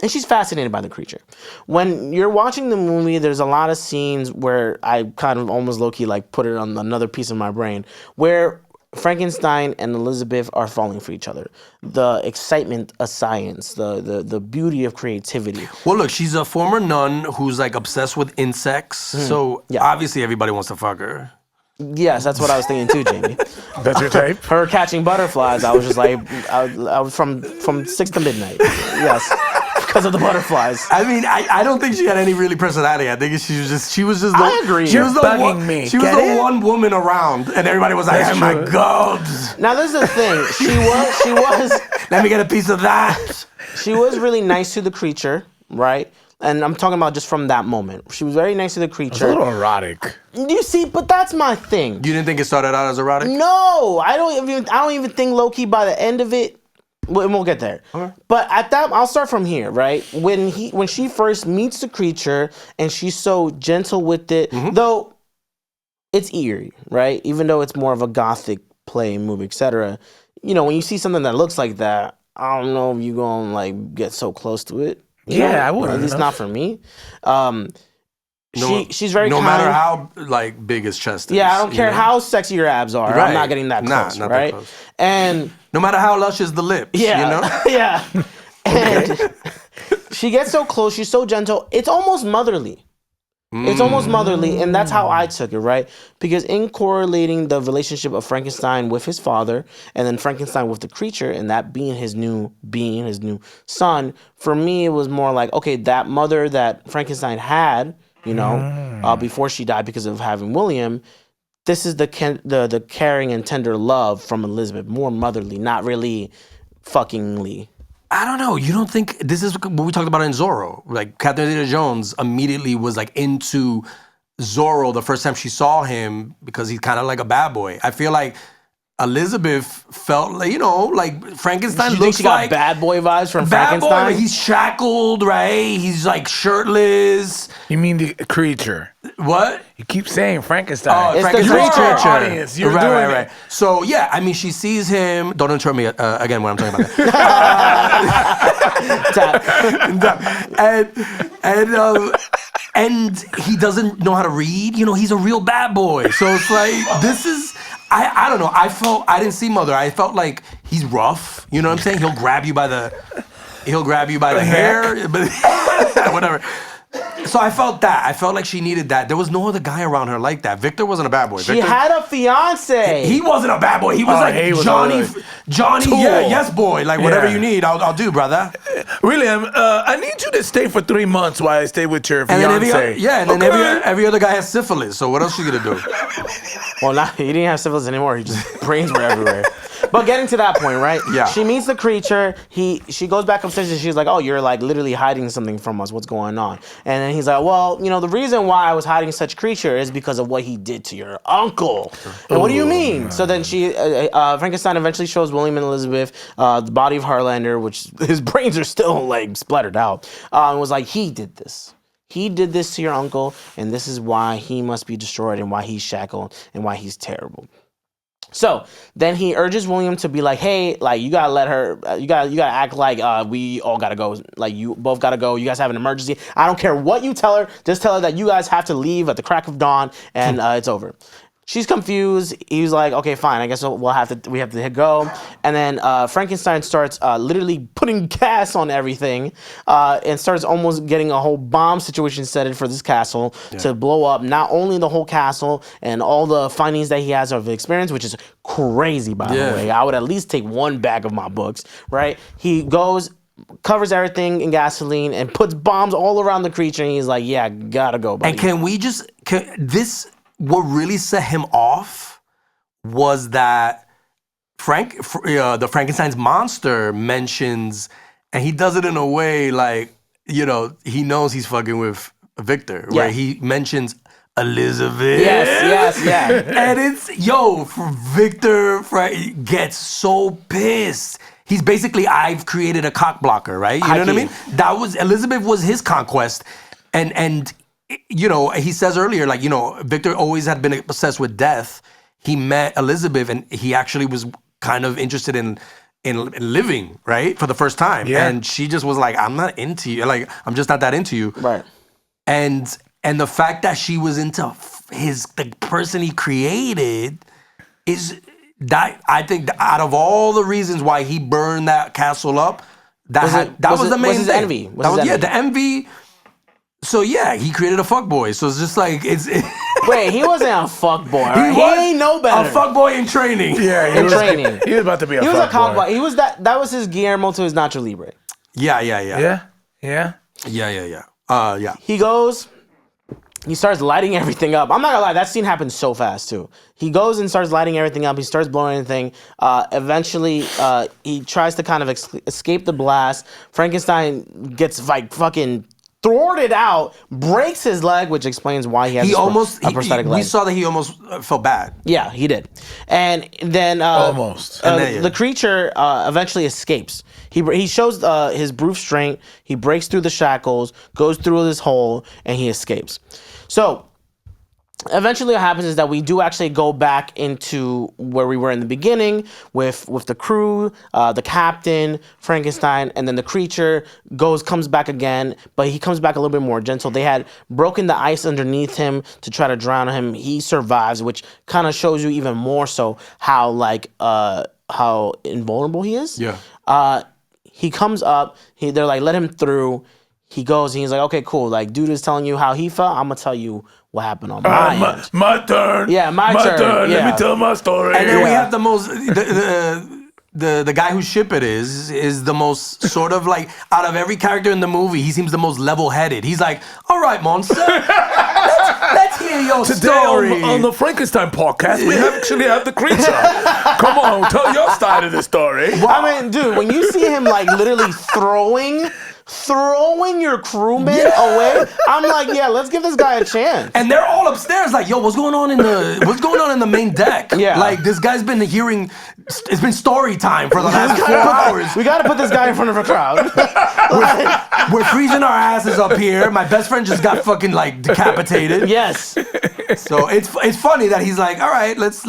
And she's fascinated by the creature. When you're watching the movie, there's a lot of scenes where I kind of almost low-key like put it on another piece of my brain where Frankenstein and Elizabeth are falling for each other. The excitement of science, the beauty of creativity. Well, look, she's a former nun who's like obsessed with insects. So obviously everybody wants to fuck her. Yes, that's what I was thinking too, Jamie. That's your type? Her catching butterflies, I was just like, I was from 6 to midnight. Yes. Because of the butterflies. I mean, I don't think she had any really personality. I think she was just. I agree. She was the bugging me. She was the one woman around, and everybody was like, "Oh my god!" Now this is the thing. She was. Let me get a piece of that. She was really nice to the creature, right? And I'm talking about just from that moment. She was very nice to the creature. It's a little erotic. You see, but that's my thing. You didn't think it started out as erotic? No, I don't even think low-key by the end of it. We'll get there. Okay. But at that, I'll start from here, right? When she first meets the creature and she's so gentle with it, though it's eerie, right? Even though it's more of a gothic play, movie, etc. You know, when you see something that looks like that, I don't know if you're gonna like get so close to it. I wouldn't. At least not for me. She's very no kind. matter how like big his chest is. Yeah, I don't care how sexy your abs are. Right. I'm not getting that close, not right? that close. And no matter how luscious the lips, yeah, you know? yeah. And she gets so close. She's so gentle. It's almost motherly. It's almost motherly, and that's how I took it, right? Because in correlating the relationship of Frankenstein with his father, and then Frankenstein with the creature, and that being, his new son, for me, it was more like, okay, that mother that Frankenstein had, you know, before she died because of having William, this is the caring and tender love from Elizabeth, more motherly, not really fuckingly. I don't know. You don't think this is what we talked about in Zorro? Like Catherine Zeta-Jones immediately was like into Zorro the first time she saw him because he's kind of like a bad boy. I feel like Elizabeth felt like, you know, like Frankenstein You looks think she got like bad boy vibes from bad boy. Frankenstein? He's shackled, right? He's like shirtless. You mean the creature? What? You keep saying Frankenstein. Oh, It's Frankenstein. the You are creature. our audience. You're doing right. So yeah, I mean, she sees him. Don't interrupt me again when I'm talking about that. And he doesn't know how to read. You know, he's a real bad boy. So it's like this is. I don't know. I didn't see Mother. I felt like he's rough. You know what I'm saying? He'll grab you by the hair, but whatever. So I felt that. I felt like she needed that. There was no other guy around her like that. Victor wasn't a bad boy. She had a fiance. He wasn't a bad boy. He was he was Johnny, Tool. yeah, yes, boy. Like whatever Yeah. you need, I'll do, brother. William, I need you to stay for 3 months while I stay with your And then fiance. every other guy has syphilis. So what else you gonna do? Well, he didn't have syphilis anymore. He just brains were everywhere. But getting to that point, right? Yeah. She meets the creature. She goes back upstairs and she's like, "Oh, you're like literally hiding something from us. What's going on?" And then he's like, "Well, you know, the reason why I was hiding such creature is because of what he did to your uncle." And what do you mean? So then Frankenstein eventually shows William and Elizabeth the body of Harlander, which his brains are still like splattered out, and was like, "He did this. he did this to your uncle, and this is why he must be destroyed, and why he's shackled, and why he's terrible. So then he urges William to be like, hey, like, you gotta let her, you gotta act like we all gotta go. Like, you both gotta go. You guys have an emergency. I don't care what you tell her. Just tell her that you guys have to leave at the crack of dawn, and it's over. She's confused. He's like, okay, fine. I guess we have to go. And then Frankenstein starts literally putting gas on everything, and starts almost getting a whole bomb situation set in for this castle to blow up not only the whole castle and all the findings that he has of the experience, which is crazy, by the way. I would at least take one bag of my books, right? He goes, covers everything in gasoline, and puts bombs all around the creature, and he's like, yeah, gotta go, buddy. And what really set him off was that the Frankenstein's monster mentions, and he does it in a way like, you know, he knows he's fucking with Victor, where he mentions Elizabeth. Yes. And it's, Victor gets so pissed. He's basically, I've created a cock blocker, right? You know what I mean? Elizabeth was his conquest, and you know, he says earlier, like, you know, Victor always had been obsessed with death. He met Elizabeth, and he actually was kind of interested in living, right, for the first time. Yeah. And she just was like, I'm not into you. Like, I'm just not that into you. Right. And the fact that she was into the person he created is that, I think, out of all the reasons why he burned that castle up, that was the main thing. Envy. The envy. So yeah, he created a fuckboy. So it's just like Wait, he wasn't a fuckboy. He ain't no better. A fuckboy in training. Yeah, in training. He was about to be a fuckboy. He was a cockboy. He was that was his Guillermo to his Nacho Libre. Yeah. He goes, he starts lighting everything up. I'm not gonna lie, that scene happens so fast too. He goes and starts lighting everything up. He starts blowing everything. Eventually, he tries to kind of escape the blast. Frankenstein gets like fucking thwarted out, breaks his leg, which explains why he has a prosthetic leg. We saw that he almost felt bad. Yeah, he did. And then the creature eventually escapes. He shows his brute strength. He breaks through the shackles, goes through this hole, and he escapes. So eventually what happens is that we do actually go back into where we were in the beginning with the crew, the captain, Frankenstein, and then the creature comes back again, but he comes back a little bit more gentle. They had broken the ice underneath him to try to drown him. He survives, which kind of shows you even more so how how invulnerable he is. Yeah. He comes up, they're like, let him through. He goes and he's like, okay, cool. Like, dude is telling you how he felt. I'm gonna tell you what happened on my end. My turn. Yeah, my turn. Yeah. Let me tell my story. And then we have the most the guy whose ship it is the most sort of like, out of every character in the movie, he seems the most level-headed. He's like, all right, monster, let's hear your story. Today on the Frankenstein podcast, we actually have the creature. Come on, tell your side of the story. I mean, dude, when you see him like literally throwing your crewmen away, I'm like, yeah, let's give this guy a chance. And they're all upstairs like, yo, what's going on in the main deck? Yeah. Like, this guy's been hearing, it's been story time for the last 4 hours. We gotta put this guy in front of a crowd. We're freezing our asses up here. My best friend just got fucking like decapitated. Yes. So it's funny that he's like, all right, let's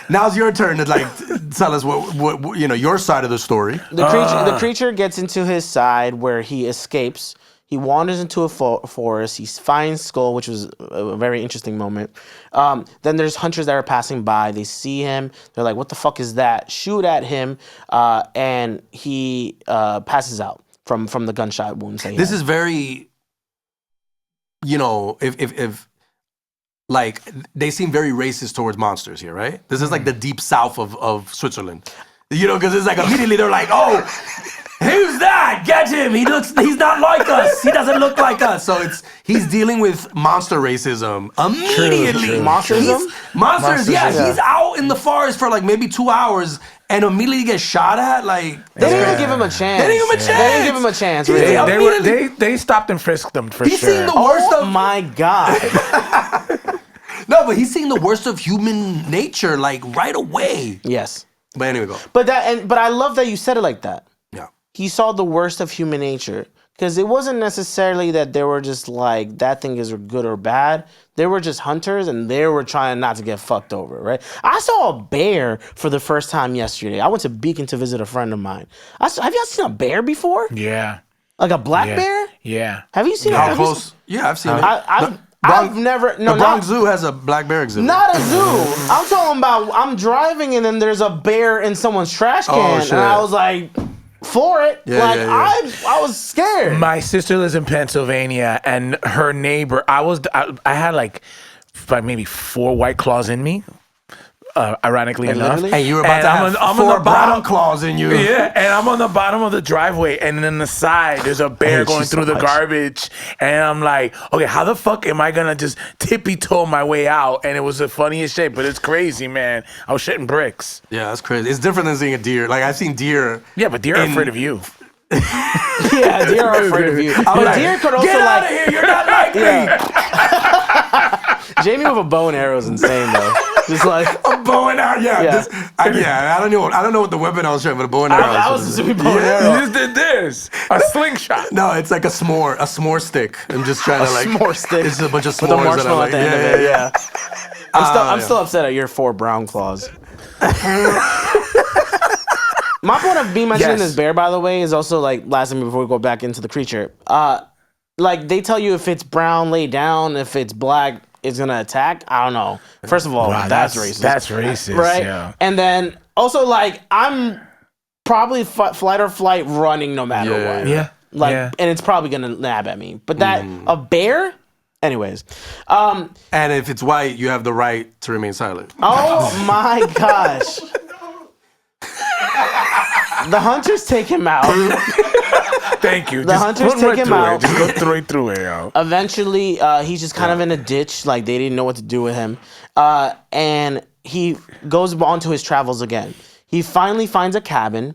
now's your turn to like tell us what your side of the story. The creature gets into his side where he escapes. He wanders into a forest. He finds Skull, which was a very interesting moment. Then there's hunters that are passing by. They see him. They're like, what the fuck is that? Shoot at him. And he passes out from the gunshot wounds. This is very, if like, they seem very racist towards monsters here, right? This is like the deep south of Switzerland. Because it's like immediately they're like, oh, who's that? Get him. He's not like us. He doesn't look like us. So he's dealing with monster racism immediately. True. Monsters, yeah. He's out in the forest for like maybe 2 hours and immediately gets shot at. Like, they didn't even give him a chance. Really. They stopped and frisked him for he's sure. Seen the worst of my God. No, but he's seeing the worst of human nature like right away. Yes. But anyway, go. But I love that you said it like that. Yeah. He saw the worst of human nature, Because it wasn't necessarily that they were just like, that thing is good or bad. They were just hunters and they were trying not to get fucked over, right? I saw a bear for the first time yesterday. I went to Beacon to visit a friend of mine. Have y'all seen a bear before? Yeah. Like a black bear? Yeah. Have you seen it? How close? Yeah, I've seen it. I've never. No, the Bronx Zoo has a black bear exhibit. Not a zoo. I'm talking about. I'm driving and then there's a bear in someone's trash can, shit. and I was like, for it. I was scared. My sister lives in Pennsylvania, and her neighbor. I had like maybe 4 White Claws in me. Ironically enough, literally? And you were about to have I'm 4 on the brown bottom claws in you. Yeah, and I'm on the bottom of the driveway, and then the side there's a bear going through the garbage, and I'm like, okay, how the fuck am I gonna just tippy toe my way out? And it was the funniest shit, but it's crazy, man. I was shitting bricks. Yeah, that's crazy. It's different than seeing a deer. Like I've seen deer. Yeah, but deer are afraid of you. Yeah, deer are afraid of you. But deer could also Get out of here! You're not like me. Jamie with a bow and arrow is insane though. Just like A bow and arrow. Yeah. Yeah. I don't know what the weapon I was trying, but a bow and arrow. I was assuming bow and arrow. You just did this. A slingshot. No, it's like a s'more stick. I'm just trying to like s'more stick. It's a bunch of s'mores With a that I marshmallow like. at the end of it. Yeah. I'm still upset at your 4 brown claws. My point of me mentioning this bear, by the way, is also like last time before we go back into the creature. Like they tell you if it's brown, lay down. If it's black, it's gonna attack. I don't know. First of all, that's racist. That's racist, right? Yeah. And then also like I'm probably flight or flight running no matter what. Yeah. Like and it's probably gonna nab at me. But that a bear. Anyways, And if it's white, you have the right to remain silent. oh my gosh. The hunters take him out. Thank you. The hunters take him out. Just go right through it, yo. Eventually, he's just kind of in a ditch. Like, they didn't know what to do with him. And he goes on to his travels again. He finally finds a cabin.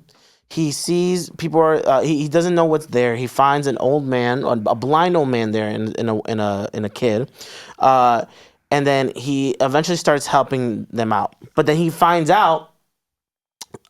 He sees people are. He doesn't know what's there. He finds an old man, a blind old man there, in a kid. And then he eventually starts helping them out. But then he finds out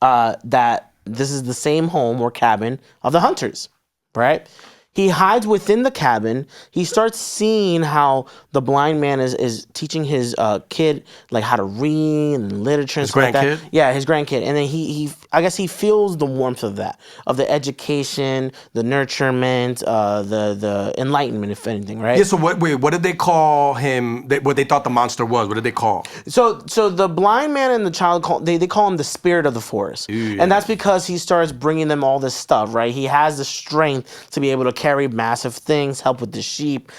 that this is the same home or cabin of the hunters, right? He hides within the cabin. He starts seeing how the blind man is teaching his kid like how to read and literature and His stuff like that. grandkid? Yeah, his grandkid. And then he I guess he feels the warmth of that, of the education, the nurturement, the enlightenment, if anything, right? Yeah. So what did they call him? What they thought the monster was? What did they call? So the blind man and the child they call him the spirit of the forest, and that's because he starts bringing them all this stuff, right? He has the strength to be able to carry massive things, help with the sheep.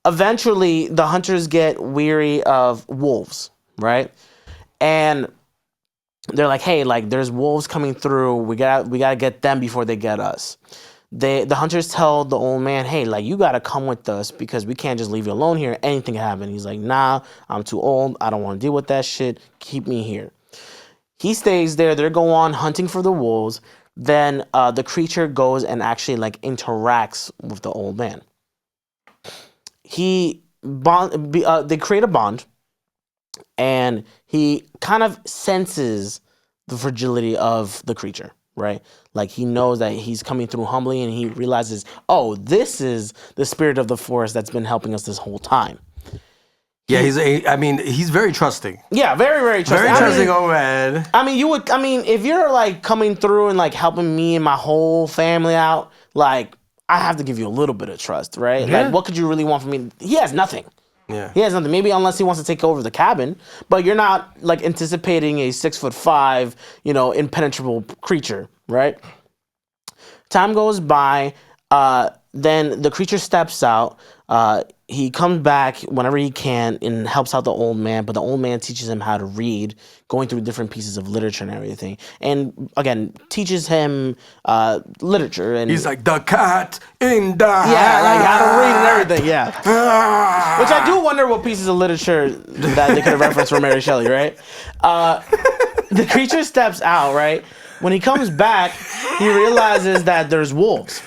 Eventually, the hunters get weary of wolves, right? And they're like, "Hey, like there's wolves coming through. We gotta get them before they get us." The hunters tell the old man, "Hey, like you gotta come with us because we can't just leave you alone here. Anything can happen." He's like, "Nah, I'm too old. I don't want to deal with that shit. Keep me here." He stays there. They go on hunting for the wolves. Then the creature goes and actually like interacts with the old man. They create a bond, and he kind of senses the fragility of the creature. Right? Like he knows that he's coming through humbly and he realizes, oh, this is the spirit of the forest that's been helping us this whole time. Yeah, he's very trusting. Yeah, very, very trusting. Very trusting old man. If you're like coming through and like helping me and my whole family out, like I have to give you a little bit of trust, right? Yeah. Like what could you really want from me? He has nothing. Yeah. He has nothing. Maybe unless he wants to take over the cabin, but you're not like anticipating a 6'5", impenetrable creature, right? Time goes by. Then the creature steps out. He comes back whenever he can and helps out the old man, but the old man teaches him how to read, going through different pieces of literature and everything. And again, teaches him literature. And He's like, the cat in the yeah, like how to read and everything, yeah. Which I do wonder what pieces of literature that they could have referenced from Mary Shelley, right? The creature steps out, right? When he comes back, he realizes that there's wolves.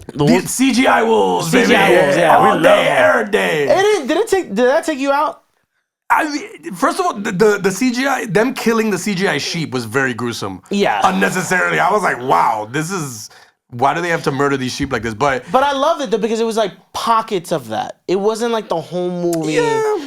The CGI wolves, baby. CGI wolves, yeah. All day, every day. Did that take you out? First of all, the CGI, them killing the CGI sheep was very gruesome. Yeah. Unnecessarily. I was like, wow, this is Why do they have to murder these sheep like this? But I loved it though because it was like pockets of that. It wasn't like the whole movie,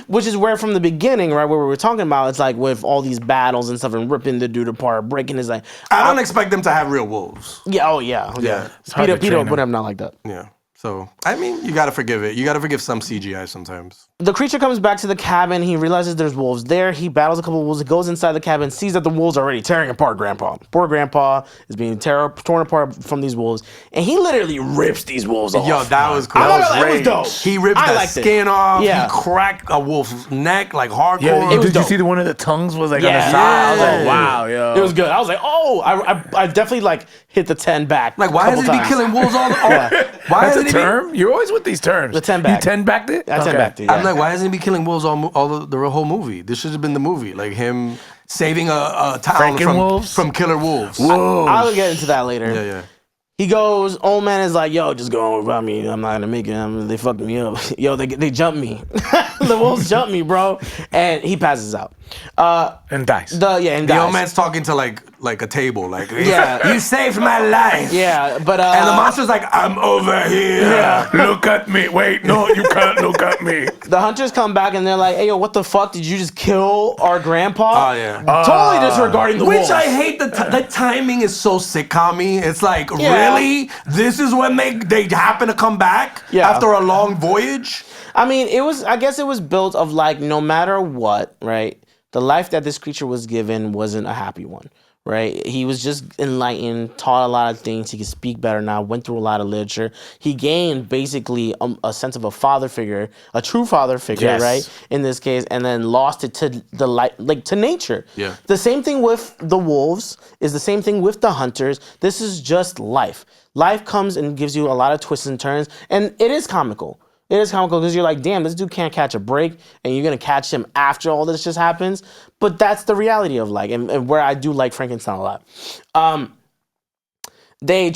which is where from the beginning, right, where we were talking about, it's like with all these battles and stuff and ripping the dude apart, breaking his like. I don't expect them to have real wolves. Yeah. Oh yeah. Peter would have not like that. Yeah. So, I mean, you got to forgive it. You got to forgive some CGI sometimes. The creature comes back to the cabin. He realizes there's wolves there. He battles a couple of wolves. He goes inside the cabin, sees that the wolves are already tearing apart Grandpa. Poor Grandpa is being torn apart from these wolves. And he literally rips these wolves off. Yo, that was cool. That was dope. He ripped the skin off. Yeah. He cracked a wolf's neck like hardcore. Yeah, did you see the one of the tongues was like on the side? I was like, wow, yo. It was good. I was like, oh, I definitely like hit the 10 back. Like, why does he be killing wolves all the time? Why is it a term? You're always with these terms. The 10 back. You 10 backed it? I 10 backed it. Yeah. I'm like, why isn't he be killing wolves all the whole movie? This should have been the movie. Like him saving a town from killer wolves. Whoa. I'll get into that later. Yeah. He goes, old man is like, yo, just go on without me. I'm not gonna make it. They fucked me up. Yo, they jumped me. The wolves jumped me, bro. And he passes out. And dies. And the dies. old man's talking to like a table. Like, yeah. You saved my life. Yeah, but and the monster's like, I'm over here. Yeah. Look at me. Wait, no, you can't look at me. The hunters come back and they're like, hey, yo, what the fuck? Did you just kill our grandpa? Oh, yeah. Totally disregarding the wolves. Which I hate. The timing is so sitcom-y. It's like, really? This is when they happen to come back after a long voyage? I mean, I guess it was built of like, no matter what, right? The life that this creature was given wasn't a happy one, right? He was just enlightened, taught a lot of things. He could speak better now, went through a lot of literature. He gained basically a sense of a father figure, a true father figure, right? In this case, and then lost it to the light, like to nature. Yeah. The same thing with the wolves is the same thing with the hunters. This is just life. Life comes and gives you a lot of twists and turns, and it is comical. It is comical because you're like, damn, this dude can't catch a break, and you're gonna catch him after all this just happens. But that's the reality of like, and where I do like Frankenstein a lot. They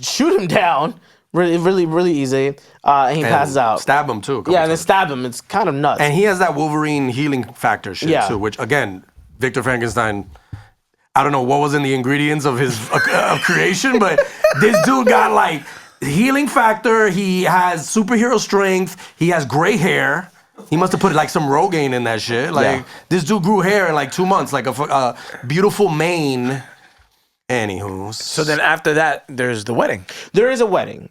shoot him down really easy, and he passes out. Stab him too. And they stab him. It's kind of nuts. And he has that Wolverine healing factor shit too, which again, Victor Frankenstein. I don't know what was in the ingredients of his creation, but this dude got like healing factor. He has superhero strength. He has gray hair. He must have put like some Rogaine in that shit. Like this dude grew hair in like 2 months, like a beautiful mane. Anywho. So then after that, there's the wedding. There is a wedding.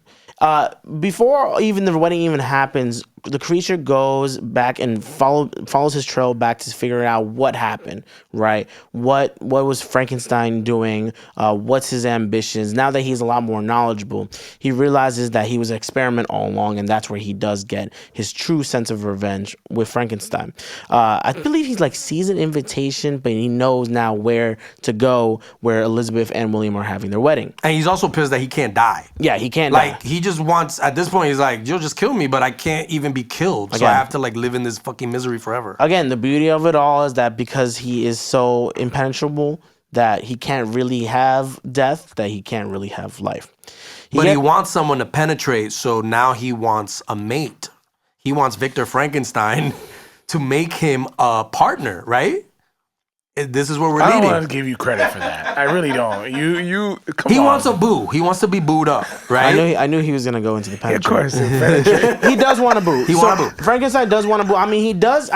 Before even the wedding even happens, the creature goes back and follows his trail back to figure out what happened, right? What was Frankenstein doing? What's his ambitions? Now that he's a lot more knowledgeable, he realizes that he was an experiment all along, and that's where he does get his true sense of revenge with Frankenstein. I believe he's like sees an invitation, but he knows now where to go, where Elizabeth and William are having their wedding. And he's also pissed that he can't die. Yeah, he can't die. Like, he just wants, at this point, he's like, you'll just kill me, but I can't even be killed. So I have to like live in this fucking misery forever. Again, the beauty of it all is that because he is so impenetrable that he can't really have death, that he can't really have life. He wants someone to penetrate, so now he wants a mate. He wants Victor Frankenstein to make him a partner, right? This is where we're leading. I don't want to give you credit for that. I really don't. You come on. He wants a boo. He wants to be booed up, right? I knew he was gonna go into the penetrate. Of course. He does want a boo. He wants a boo. Frankenstein does want a boo. I mean, he does.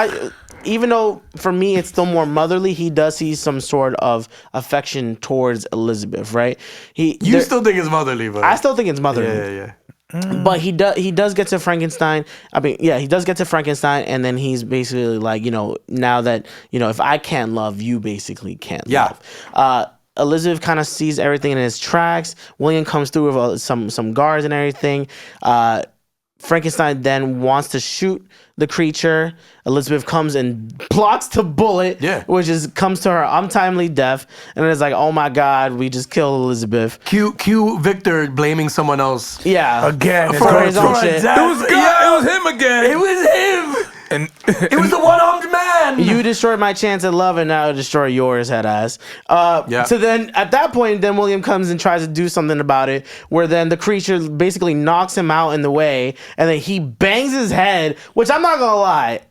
Even though for me it's still more motherly, he does see some sort of affection towards Elizabeth, right? You still think it's motherly, but I still think it's motherly. Yeah. But he does get to Frankenstein. I mean, yeah, he does get to Frankenstein, and then he's basically like, now that, if I can't love, you basically can't love. Elizabeth kind of sees everything in his tracks. William comes through with some guards and everything. Frankenstein then wants to shoot the creature. Elizabeth comes and blocks the bullet, which comes to her untimely death. And it's like, oh my God, we just killed Elizabeth. Cue Victor blaming someone else. Yeah. Again. For his own shit. It was him again. It was him. And it was the one-armed man. You destroyed my chance at love, and now I'll destroy yours, head ass. So then, at that point, then William comes and tries to do something about it, where then the creature basically knocks him out in the way, and then he bangs his head, which I'm not gonna lie,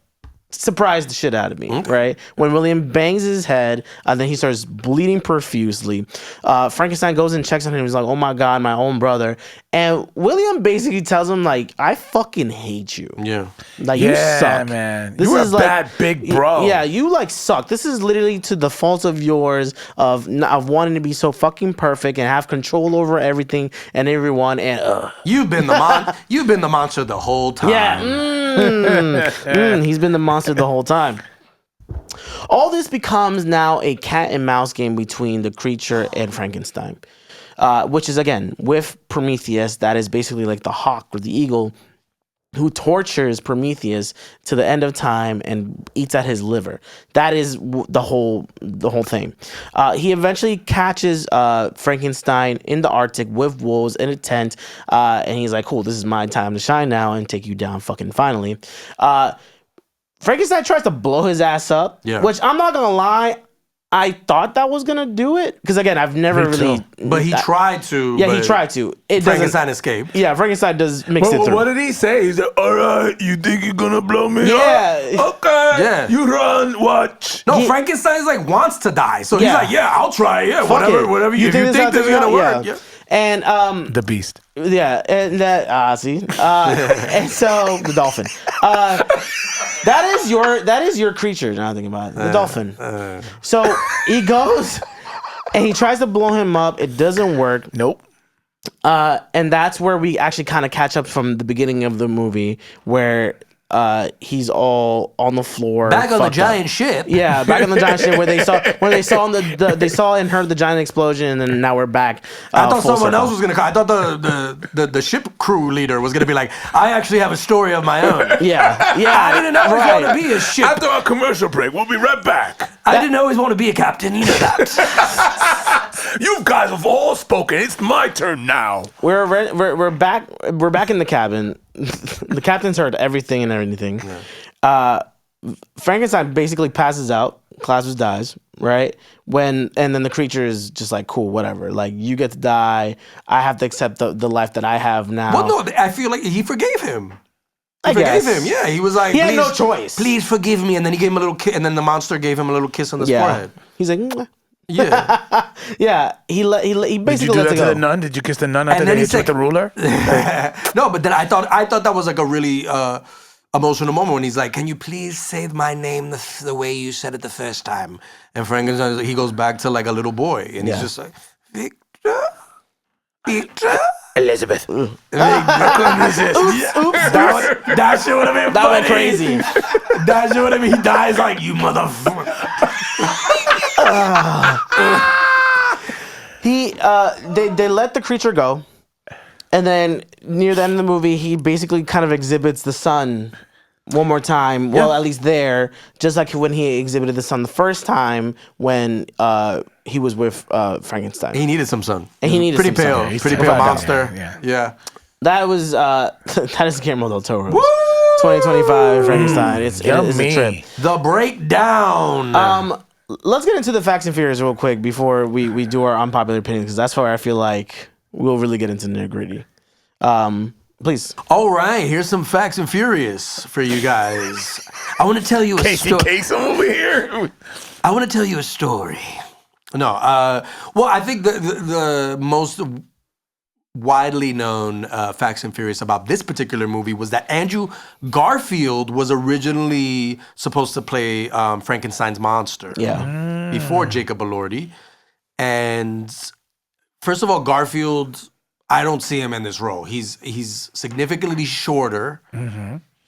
surprised the shit out of me, right? When William bangs his head, then he starts bleeding profusely. Frankenstein goes and checks on him. He's like, "Oh my God, my own brother." And William basically tells him, like, "I fucking hate you. Yeah. Like, you suck, man. This You were is a bad big bro. Yeah, you like suck. This is literally to the fault of yours of wanting to be so fucking perfect and have control over everything and everyone. And You've been the monster the whole time. yeah, he's been the monster the whole time. All this becomes now a cat and mouse game between the creature and Frankenstein, which is, again, with Prometheus, that is basically like the hawk or the eagle who tortures Prometheus to the end of time and eats at his liver. That is the whole thing. He eventually catches Frankenstein in the Arctic with wolves in a tent, and he's like, "Cool, this is my time to shine now and take you down fucking finally." Frankenstein tries to blow his ass up, which I'm not gonna lie, I thought that was gonna do it because, again, I've never really. But he tried to. Yeah, he tried to. Frankenstein escaped. Yeah, Frankenstein does mix it through. What did he say? He's like, "All right, you think you're gonna blow me Yeah. up? Okay. Yeah. You run. Watch." No, Frankenstein's like wants to die, so he's Yeah. like, "Yeah, I'll try. Yeah, Fuck whatever. it. If you think this is gonna work, yeah." And The beast. yeah, and that see, and so the dolphin. That is your creature. Now I think about it, the dolphin. So he goes and he tries to blow him up. It doesn't work. Nope. And that's where we actually kind of catch up from the beginning of the movie, where he's all on the floor, Back on the giant up. ship. Yeah, back on the giant ship where they saw they saw and heard the giant explosion, and then now we're back. I thought someone else was gonna come. I thought the ship crew leader was gonna be like, "I actually have a story of my own." Yeah. I didn't always want to be a ship. After our commercial break, we'll be right back. I didn't always want to be a captain. You know that. You guys have all spoken. It's my turn now. We're back. We're back in the cabin. The captain's heard everything and anything. Frankenstein basically passes out. Clausius dies, right? And then the creature is just like, "Cool, whatever. Like, you get to die. I have to accept the life that I have now." Well, no, I feel like he forgave him. I Forgave guess. him. Yeah, he was like, He had no "Please- choice. Please forgive me." And then he gave him a little kiss, and then the monster gave him a little kiss on the forehead. He's like, "Mwah." Yeah. Yeah. He Did you basically do lets that it to go. the nun? Did you kiss the nun after then they he hit you with said- the ruler? No, but then I thought that was like a really emotional moment when he's like, "Can you please say my name the way you said it the first time?" And Frankenstein, he goes back to like a little boy, and he's just like, Victor. Elizabeth. Oops. That shit would have been That funny. went crazy. That shit would have been. He dies like, "You motherfucker." They let the creature go, and then near the end of the movie, he basically kind of exhibits the sun one more time. Well, at least there, just like when he exhibited the sun the first time when he was with Frankenstein. He needed some sun. And he needed pretty some pale, sun. Yeah, he's pretty still pale down monster. there, Yeah. That was that is Guillermo del Toro. 2025 Frankenstein. It's a trip. The breakdown. Let's get into the facts and fears real quick before we do our unpopular opinions, because that's where I feel like we'll really get into nitty gritty. Please. All right, here's some facts and furious for you guys. I want to tell you a Casey story. Kasem over here. I want to tell you a story. No, well, I think the most widely known facts and furious about this particular movie was that Andrew Garfield was originally supposed to play Frankenstein's monster. Yeah. Before Jacob Elordi. And first of all, Garfield, I don't see him in this role. He's significantly shorter.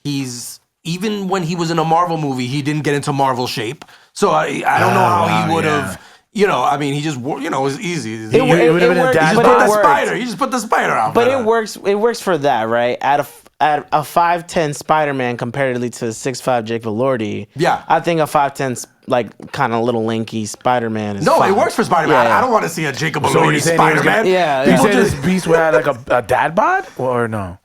He's, even when he was in a Marvel movie, he didn't get into Marvel shape. So I don't know how he would have. You know, I mean, he just, you know, it was easy. He It would have been a worked, dad but put bod. the spider. He just put the spider out. But it works. It works for that, right? At a 5'10" Spider-Man comparatively to a 6'5" Jacob Elordi. Yeah. I think a 5'10" like kind of little lanky Spider-Man is No, fine. it works for Spider-Man. Yeah. I don't want to see a Jacob So Elordi you're saying he was Spider-Man. Yeah, You yeah. People said just, this beast would have like a dad bod or no?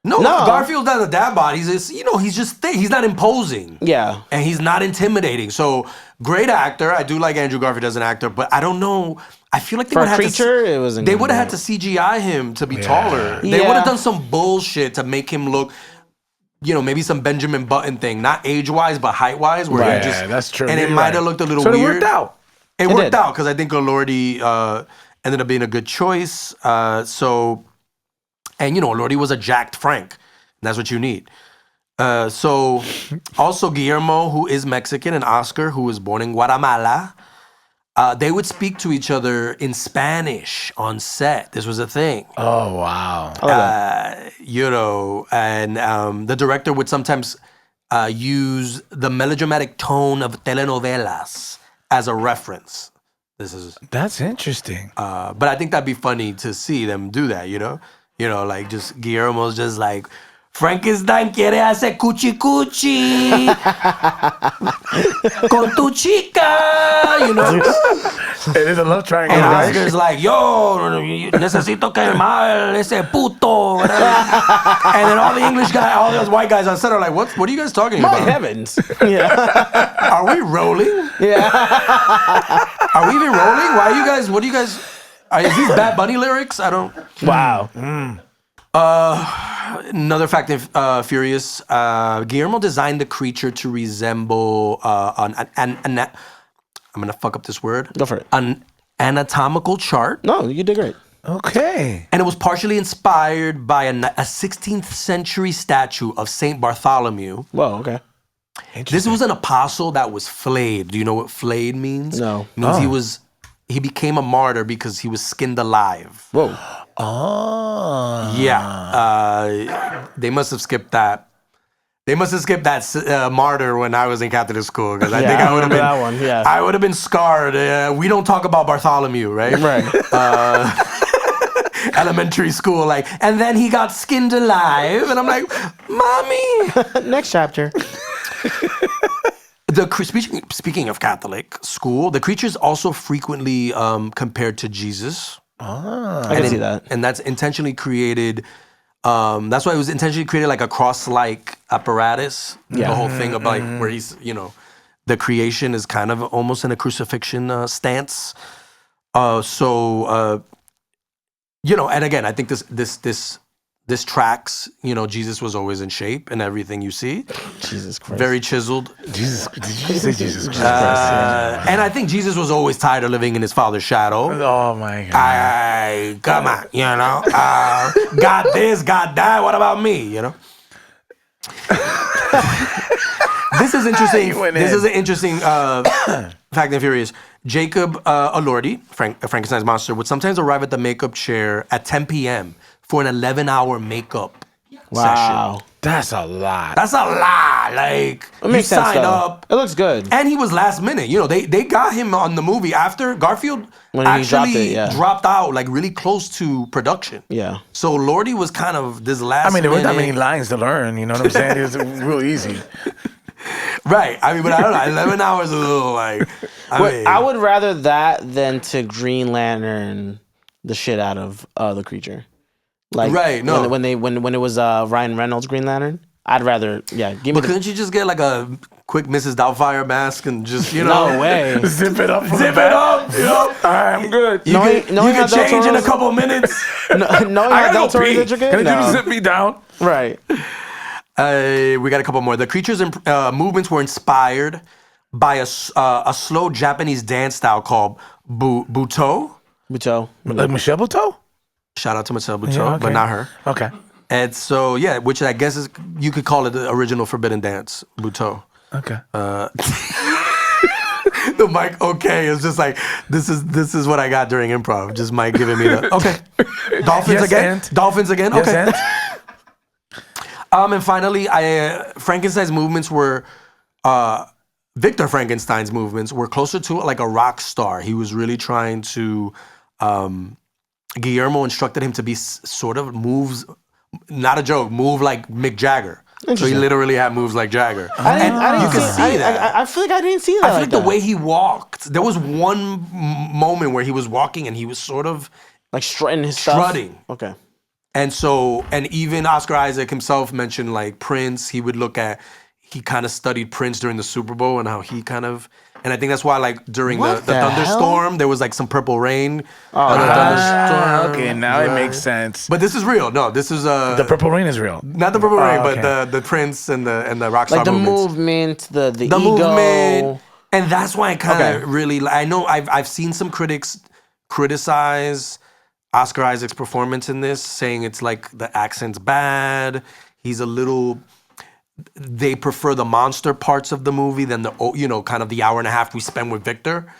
no, No. Garfield has a dad bod. He's just, you know, he's just thick. He's not imposing. Yeah. And he's not intimidating. So great actor. I do like Andrew Garfield as an actor, but I don't know. I feel like they For would a have creature, it wasn't. They gonna would have be had to CGI him to be taller. They Yeah. would have done some bullshit to make him look maybe some Benjamin Button thing, not age-wise, but height-wise, where Right. he just, Yeah, that's true. and it You're might right. have looked a little So weird. it worked out. It worked did. out because I think Elordi ended up being a good choice. And Elordi was a jacked Frank. That's what you need. So also Guillermo, who is Mexican, and Oscar, who was born in Guatemala, they would speak to each other in Spanish on set. This was a thing. Oh wow. And the director would sometimes use the melodramatic tone of telenovelas as a reference. That's interesting. But I think that'd be funny to see them do that, like just Guillermo's just like, Frankenstein quiere hacer cuchi cuchi con tu chica, It is a love triangle. And right? Oscar's like, yo, necesito quemar ese puto. And then all the English guys, all those white guys on set are like, what are you guys talking My about? heavens. Yeah. Are we rolling? Yeah. Are we even rolling? What do you guys, is these Bad Bunny lyrics? I don't. Wow. Another fact of Furious, Guillermo designed the creature to resemble I'm gonna fuck up this word. Go for it. An anatomical chart. No, you did great. Okay. And it was partially inspired by a 16th century statue of Saint Bartholomew. Whoa, okay. This was an apostle that was flayed. Do you know what flayed means? No. It means he became a martyr because he was skinned alive. Whoa. Oh. Yeah. They must have skipped that. They must have skipped that martyr when I was in Catholic school, because I think I would have been that one. Yeah. I would have been scarred. We don't talk about Bartholomew, right? Right. Elementary school, like, and then he got skinned alive, and I'm like, mommy. Next chapter. Speaking of Catholic school, the creature is also frequently compared to Jesus. I can see that. And that's intentionally created. That's why it was intentionally created like a cross-like apparatus. Yeah. The whole thing about like where he's, the creation is kind of almost in a crucifixion stance. And again, I think this tracks. Jesus was always in shape in everything you see. Jesus Christ. Very chiseled. Jesus, did you say Jesus Christ? And I think Jesus was always tired of living in his father's shadow. Oh my God. Come on, got this, got that. What about me? This is interesting. This is an interesting fact and furious. Jacob Elordi, Frankenstein's monster, would sometimes arrive at the makeup chair at 10 p.m. for an 11-hour makeup session. That's a lot. That's a lot. Like, It makes sense, signed though. up. It looks good. And he was last minute. They got him on the movie after Garfield When he actually dropped it, out, like really close to production. Yeah. So Lordy was kind of this last There weren't that minute- many lines to learn. You know what I'm saying? It was real easy. Right. But I don't know. 11 hours is a little like. I would rather that than to Green Lantern the shit out of the creature. Like, Right, no. when it was Ryan Reynolds Green Lantern, I'd rather give me But couldn't you just get like a quick Mrs. Doubtfire mask and just no way. Zip it up. zip it up? All right, I'm good. You can change in a couple minutes. Knowing I how Del gotta go Toro's pee. intricate? Can you No. zip me down? Right. We got a couple more. The creature's movements were inspired by a slow Japanese dance style called Buto. Bucho. Like Michelle Buteau? Shout out to Marcel Buteau, Yeah, okay. but not her. Okay. And so, which I guess you could call it the original Forbidden Dance, Buto. Okay. The Mike, okay, is just like, this is what I got during improv. Just Mike giving me the, okay. Dolphins Yes, again? and? Dolphins again? Yes, Okay. and? And finally, Frankenstein's movements were, Victor Frankenstein's movements were closer to like a rock star. He was really trying to, Guillermo instructed him to be sort of moves, not a joke, move like Mick Jagger. So he literally had moves like Jagger. I didn't you can see that. I feel like I didn't see that. I feel like the way he walked, there was one moment where he was walking and he was sort of like strutting his stuff. strutting. Okay. And so, and even Oscar Isaac himself mentioned like Prince. He kind of studied Prince during the Super Bowl and how he kind of And I think that's why, like, during the What the thunderstorm, there was like some purple rain. Oh, the yeah. thunderstorm. Okay, now it makes sense. But this is real. No, this is The Purple Rain is real. not the purple rain, okay. but the Prince and the Rockstar Like the movements. movement, the The ego. movement, and that's why I kind of Okay. really. I know I've seen some critics criticize Oscar Isaac's performance in this, saying it's like the accent's bad. He's a little. They prefer the monster parts of the movie than the kind of the hour and a half we spend with Victor.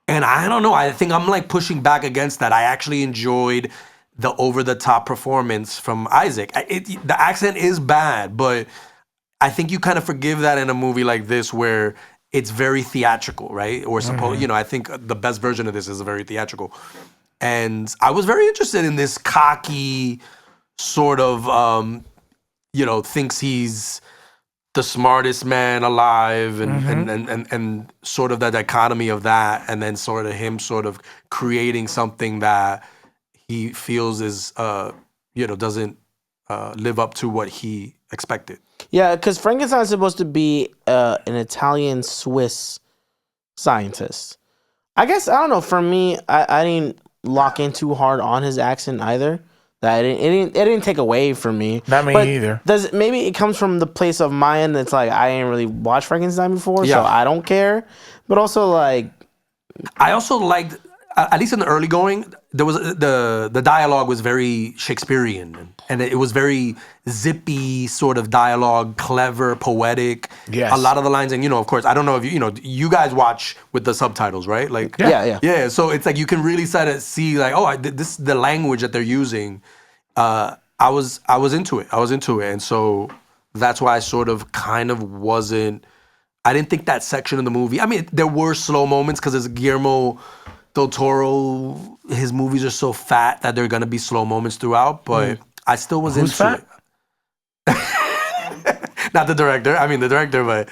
And I don't know. I think I'm like pushing back against that. I actually enjoyed the over-the-top performance from Isaac. The accent is bad, but I think you kind of forgive that in a movie like this where it's very theatrical, right? Or I think the best version of this is very theatrical. And I was very interested in this cocky sort of, thinks he's the smartest man alive and sort of the dichotomy of that, and then sort of him sort of creating something that he feels is doesn't live up to what he expected. Yeah, because Frankenstein's supposed to be an Italian Swiss scientist. I guess, I don't know, for me, I didn't lock in too hard on his accent either. That it didn't take away from me. Not me But either. Maybe it comes from the place of my end that's like, I ain't really watched Frankenstein before, so I don't care. But also, like, I also liked, at least in the early going, there was the dialogue was very Shakespearean, and it was very zippy sort of dialogue, clever, poetic. Yes. A lot of the lines, and of course, I don't know if you guys watch with the subtitles, right? Like, yeah. So it's like you can really see like, this the language that they're using. I was into it. And so that's why I sort of kind of wasn't. I didn't think that section of the movie. I mean, there were slow moments because it's Guillermo del Toro. His movies are so fat that there are gonna be slow moments throughout. But I still was Who's into fat? it. Not the director. I mean the director, but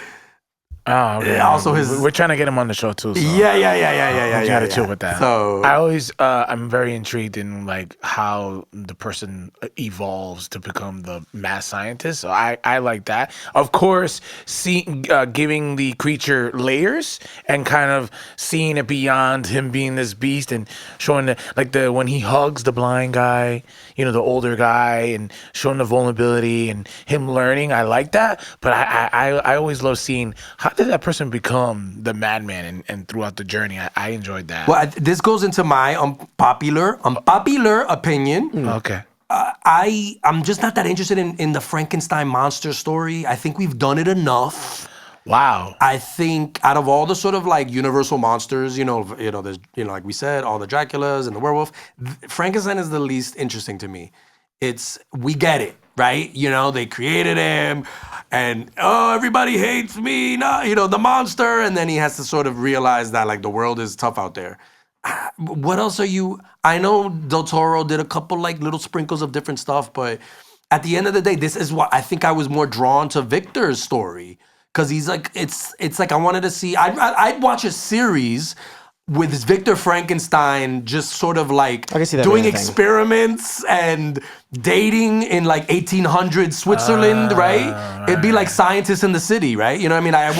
Oh, okay. also his. We're trying to get him on the show too. So. Yeah. You gotta chill with that. So I always, I'm very intrigued in like how the person evolves to become the mad scientist. So I like that. Of course, giving the creature layers and kind of seeing it beyond him being this beast and showing when he hugs the blind guy, the older guy, and showing the vulnerability and him learning. I like that. But I always love seeing how did that person become the madman and throughout the journey. I enjoyed that. well, this goes into my unpopular opinion. Okay. I'm just not that interested in the Frankenstein monster story. I think we've done it enough. Wow. I think out of all the sort of like universal monsters, there's like we said, all the Draculas and the werewolf, Frankenstein is the least interesting to me. We get it, right? They created him, and everybody hates me, the monster, and then he has to sort of realize that like the world is tough out there. What else are you? I know Del Toro did a couple like little sprinkles of different stuff, but at the end of the day, this is what I think I was more drawn to Victor's story. Because he's like, it's like I wanted to see. I'd watch a series with Victor Frankenstein just sort of like I can see that doing being a thing. experiments and dating in like 1800 Switzerland, right? It'd be like Scientists in the City, right? You know what I mean? I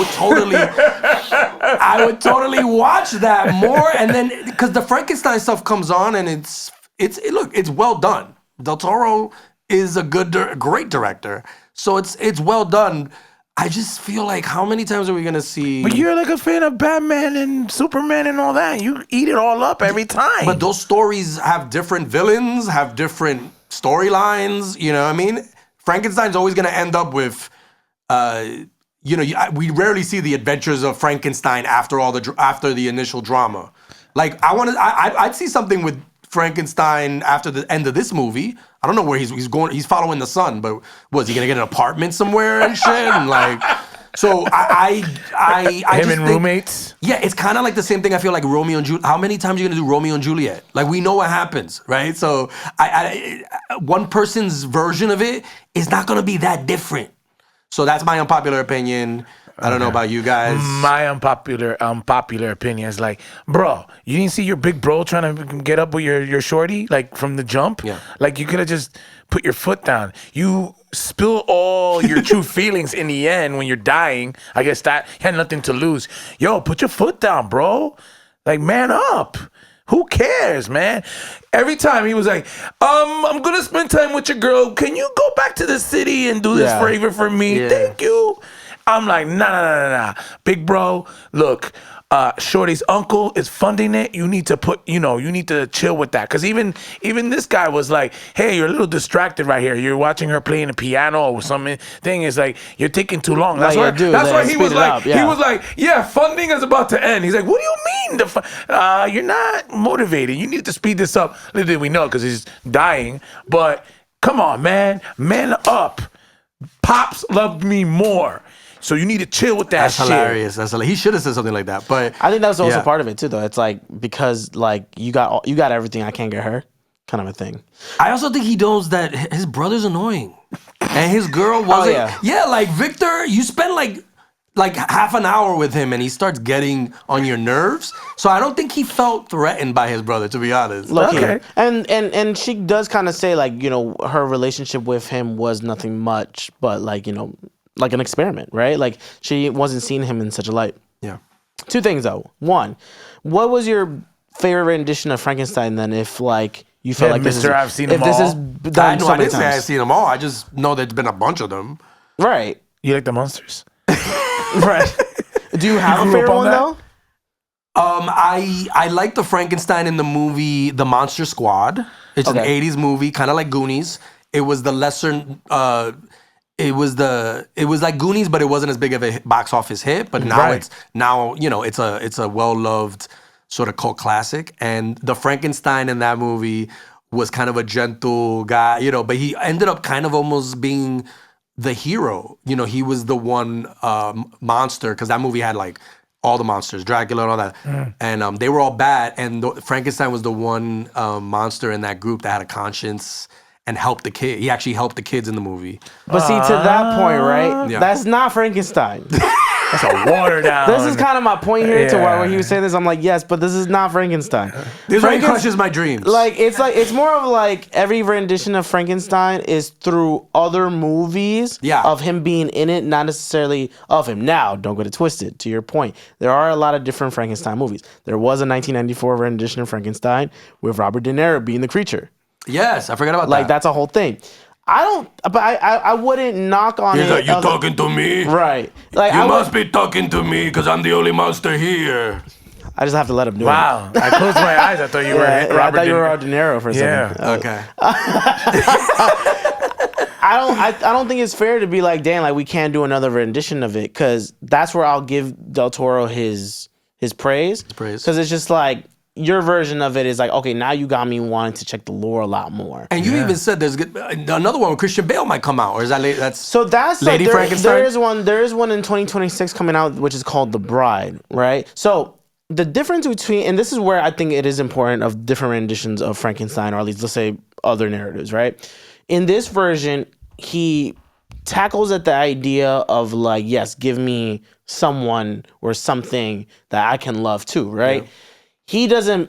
would totally watch that more. And then because the Frankenstein stuff comes on and it's well done. Del Toro is a great director, so it's well done. I just feel like how many times are we gonna see? But you're like a fan of Batman and Superman and all that. You eat it all up every time. But those stories have different villains, have different storylines. You know what I mean? Frankenstein's always gonna end up with, we rarely see the adventures of Frankenstein after the initial drama. Like I'd see something with Frankenstein after the end of this movie. I don't know where he's going. He's following the sun, but was he gonna get an apartment somewhere and shit? And like, so I him just and think, roommates. Yeah, it's kind of like the same thing. I feel like Romeo and Juliet. How many times are you gonna do Romeo and Juliet? Like we know what happens, right? So one person's version of it is not gonna be that different. So that's my unpopular opinion. I don't know about you guys. My unpopular opinion is like, bro, you didn't see your big bro trying to get up with your shorty like from the jump. Yeah. Like you could have just put your foot down. You spill all your true feelings in the end when you're dying. I guess that he had nothing to lose. Yo, put your foot down, bro. Like, man up. Who cares, man? Every time he was like, I'm gonna spend time with your girl. Can you go back to the city and do this favor for me? Yeah. Thank you. I'm like, nah. Big bro, look, Shorty's uncle is funding it. You need to you need to chill with that. Cause even this guy was like, hey, you're a little distracted right here. You're watching her playing a piano or something. Thing is like, you're taking too long. That's why he was like, he was like, yeah, funding is about to end. He's like, what do you mean? You're not motivated. You need to speed this up. Little did we know, cause he's dying. But come on, man up. Pops loved me more. So you need to chill with that. That's shit. Hilarious. That's hilarious. He should have said something like that. But I think that was also part of it too, though. It's like, because like you got everything, I can't get her, kind of a thing. I also think he knows that his brother's annoying, and his girl wasn't. Like Victor, you spend like half an hour with him, and he starts getting on your nerves. So I don't think he felt threatened by his brother, to be honest. Okay. And she does kind of say, like, her relationship with him was nothing much, but like, like an experiment, right? Like, she wasn't seeing him in such a light. Yeah. Two things, though. One, what was your favorite rendition of Frankenstein then, if like you felt like Mr. I've seen them this all. is done so I many didn't say I've times? seen them all. I just know there's been a bunch of them. Right. You like the monsters? Right. Do you have a grew up favorite on one, that? though? I like the Frankenstein in the movie The Monster Squad. It's an 80s movie, kind of like Goonies. It was the lesser it was like Goonies, but it wasn't as big of a box office hit. But now it's a well-loved sort of cult classic. And the Frankenstein in that movie was kind of a gentle guy, but he ended up kind of almost being the hero. He was the one monster, because that movie had like all the monsters, Dracula and all that. And they were all bad. And Frankenstein was the one monster in that group that had a conscience and helped the kid. He actually helped the kids in the movie. But see, to that point, right? Yeah. That's not Frankenstein. That's a watered down. This is kind of my point here to where when he was saying this, I'm like, yes, but this is not Frankenstein. This really crushes my dreams. It's more of like every rendition of Frankenstein is through other movies of him being in it, not necessarily of him. Now, don't get it twisted. To your point, there are a lot of different Frankenstein movies. There was a 1994 rendition of Frankenstein with Robert De Niro being the creature. Yes, I forgot about that. Like, that's a whole thing. I wouldn't knock on it. He's like, you talking to me? Right. Like, you must be talking to me because I'm the only monster here. I just have to let him do it. Wow. I closed my eyes. I thought you were I thought you were Robert De Niro for a second. Okay. I don't think it's fair to be like, damn, like we can't do another rendition of it, because that's where I'll give Del Toro his praise. Because it's just like, your version of it is like, okay, now you got me wanting to check the lore a lot more. And you even said there's another one where Christian Bale might come out, or is that late? That's Lady Frankenstein. There is one in 2026 coming out, which is called The Bride, right? So the difference between, and this is where I think it is important, of different renditions of Frankenstein, or at least let's say other narratives, right? In this version, he tackles at the idea of like, yes, give me someone or something that I can love too, right? Yeah. Frankenstein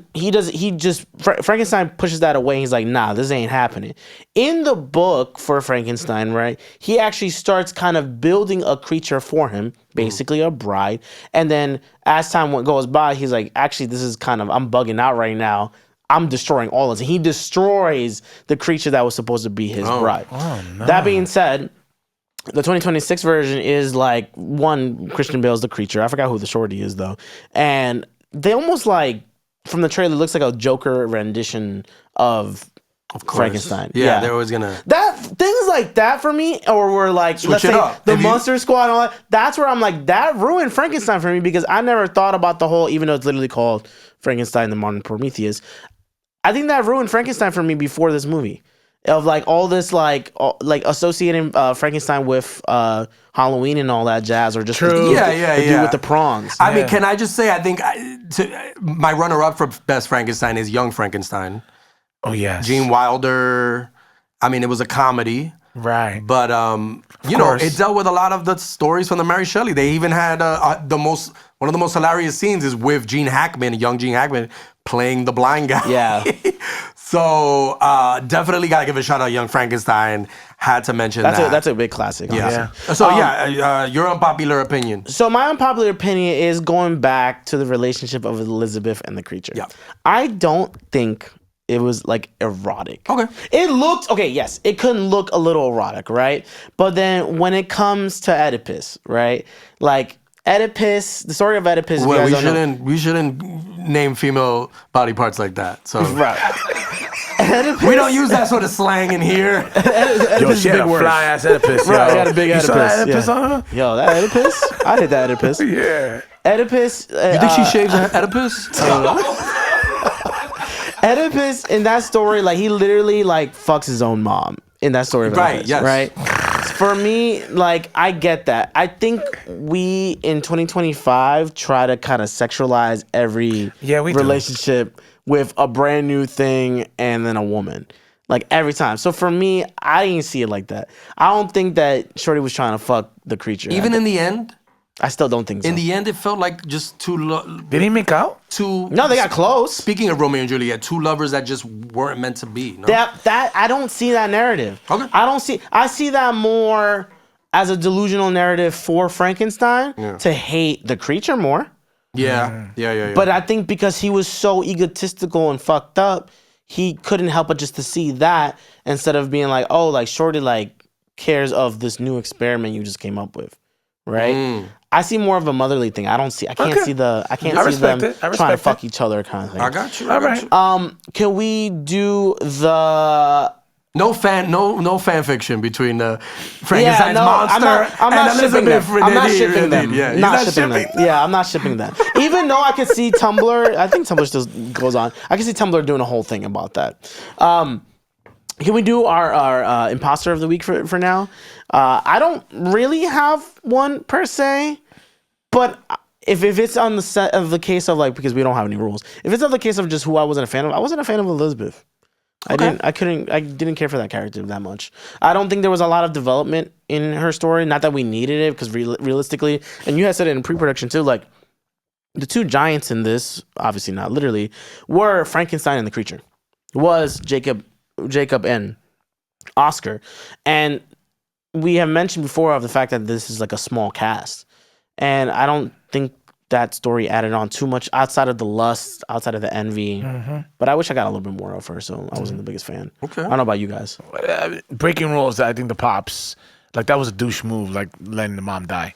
pushes that away. He's like, nah, this ain't happening. In the book for Frankenstein, right, he actually starts kind of building a creature for him, basically a bride. And then as time goes by, he's like, actually, this is kind of, I'm bugging out right now. I'm destroying all of this. He destroys the creature that was supposed to be his bride. Oh, no. That being said, the 2026 version is like, one, Christian Bale's the creature. I forgot who the shorty is, though. And they almost like, from the trailer, it looks like a Joker rendition of Frankenstein. Yeah, they're always gonna things like that for me, or we're like, let's say the Monster Squad and all that. That's where I'm like, that ruined Frankenstein for me, because I never thought about the whole, even though it's literally called Frankenstein: The Modern Prometheus. I think that ruined Frankenstein for me before this movie. Of like all this like associating Frankenstein with Halloween and all that jazz, or just the dude with the prongs. I mean, can I just say, I think my runner-up for best Frankenstein is Young Frankenstein. Oh yes, Gene Wilder. I mean, it was a comedy, right? But it dealt with a lot of the stories from the Mary Shelley. They even had one of the most hilarious scenes is with young Gene Hackman playing the blind guy. Yeah. So definitely got to give a shout out Young Frankenstein. Had to mention that. That's a big classic. Yeah. So your unpopular opinion. So my unpopular opinion is going back to the relationship of Elizabeth and the creature. Yeah. I don't think it was like erotic. Okay. It looked yes, it couldn't look a little erotic, right? But then when it comes to Oedipus, right? Like Oedipus, the story of Oedipus. Well, we shouldn't name female body parts like that. So Right. Oedipus, we don't use that sort of slang in here. Yo, she had a fly ass Oedipus. Right, yo. he had a big You Oedipus. saw that Oedipus yeah. on her? Yo, that Oedipus? I did that Oedipus. Yeah. Oedipus. You think she shaves her Oedipus? Oedipus in that story, like he literally like fucks his own mom in that story. Of Right, Oedipus, yes. right. For me, like I get that. I think we in 2025 try to kind of sexualize every relationship with a brand new thing and then a woman. Like every time. So for me, I didn't see it like that. I don't think that Shorty was trying to fuck the creature. Even in the end? I still don't think so. In the end, it felt like just Did he make out? No, they got close. Speaking of Romeo and Juliet, two lovers that just weren't meant to be. No? That I don't see that narrative. Okay. I see that more as a delusional narrative for Frankenstein to hate the creature more. Yeah. But I think because he was so egotistical and fucked up, he couldn't help but just to see that instead of being like, oh, like Shorty like cares of this new experiment you just came up with. Right? I see more of a motherly thing. I can't see them trying to fuck each other kind of thing. I got you. All right. Can we do the No fan fiction between Frankenstein's monster I'm not and shipping Elizabeth them. I'm not shipping them. Yeah, not shipping them. Yeah, I'm not shipping them. Even though I can see Tumblr, I think Tumblr still goes on. I can see Tumblr doing a whole thing about that. Can we do our imposter of the week for now? I don't really have one per se, but if it's on the set of the case of like, because we don't have any rules, if it's on the case of just who I wasn't a fan of, I wasn't a fan of Elizabeth. Okay. I didn't care for that character that much. I don't think there was a lot of development in her story. Not that we needed it, because realistically, and you had said it in pre-production too, like the two giants in this, obviously not literally, were Frankenstein and the creature. Was Jacob and Oscar. And we have mentioned before of the fact that this is like a small cast. And I don't think that story added on too much outside of the lust, outside of the envy. But I wish I got a little bit more of her, so I wasn't the biggest fan. Okay. I don't know about you guys. Breaking rules, I think the pops, like that was a douche move, like letting the mom die.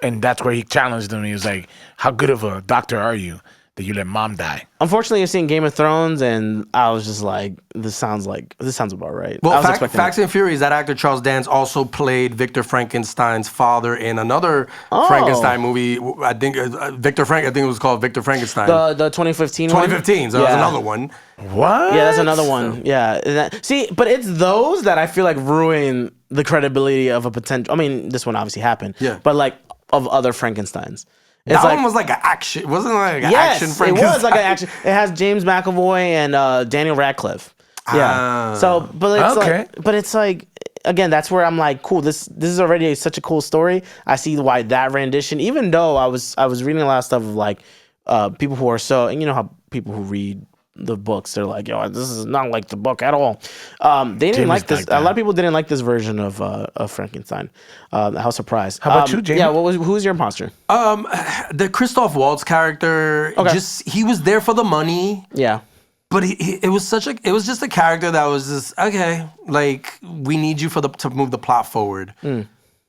And that's where he challenged him. He was like, how good of a doctor are you that you let mom die? Unfortunately, I've seen Game of Thrones, and I was just like, this sounds about right. Well, I was expecting Facts and Furies, that actor Charles Dance also played Victor Frankenstein's father in another Frankenstein movie. I think I think it was called Victor Frankenstein. The 2015 one? 2015, so that's another one. What? Yeah, that's another one. Yeah. See, but it's those that I feel like ruin the credibility of a potential. I mean, this one obviously happened. Yeah. But like of other Frankensteins. That one was like an action. It wasn't like an action Yes, Frankenstein. it was like an action. It has James McAvoy and Daniel Radcliffe. Yeah. So, but it's like again, that's where I'm like, cool. This is already such a cool story. I see why that rendition. Even though I was reading a lot of stuff of like people who are so, and you know how people who read the books, they're like, yo, this is not like the book at all. They didn't like this. A lot of people didn't like this version of Frankenstein. How surprised. How about you, Jamie? Yeah, who's your imposter? The Christoph Waltz character, he was there for the money. Yeah. But it was just a character that was just, okay, like, we need you to move the plot forward.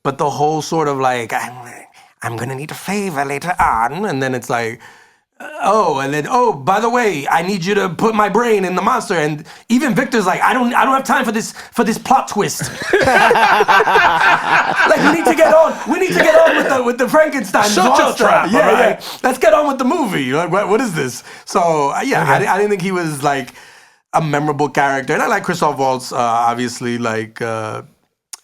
But the whole sort of like, I'm going to need a favor later on. And then it's like, by the way, I need you to put my brain in the monster. And even Victor's like, I don't have time for this plot twist. Like, we need to get on with the Frankenstein monster. Yeah. Let's get on with the movie. Like, what is this? So I didn't think he was like a memorable character. And I like Christoph Waltz, obviously, like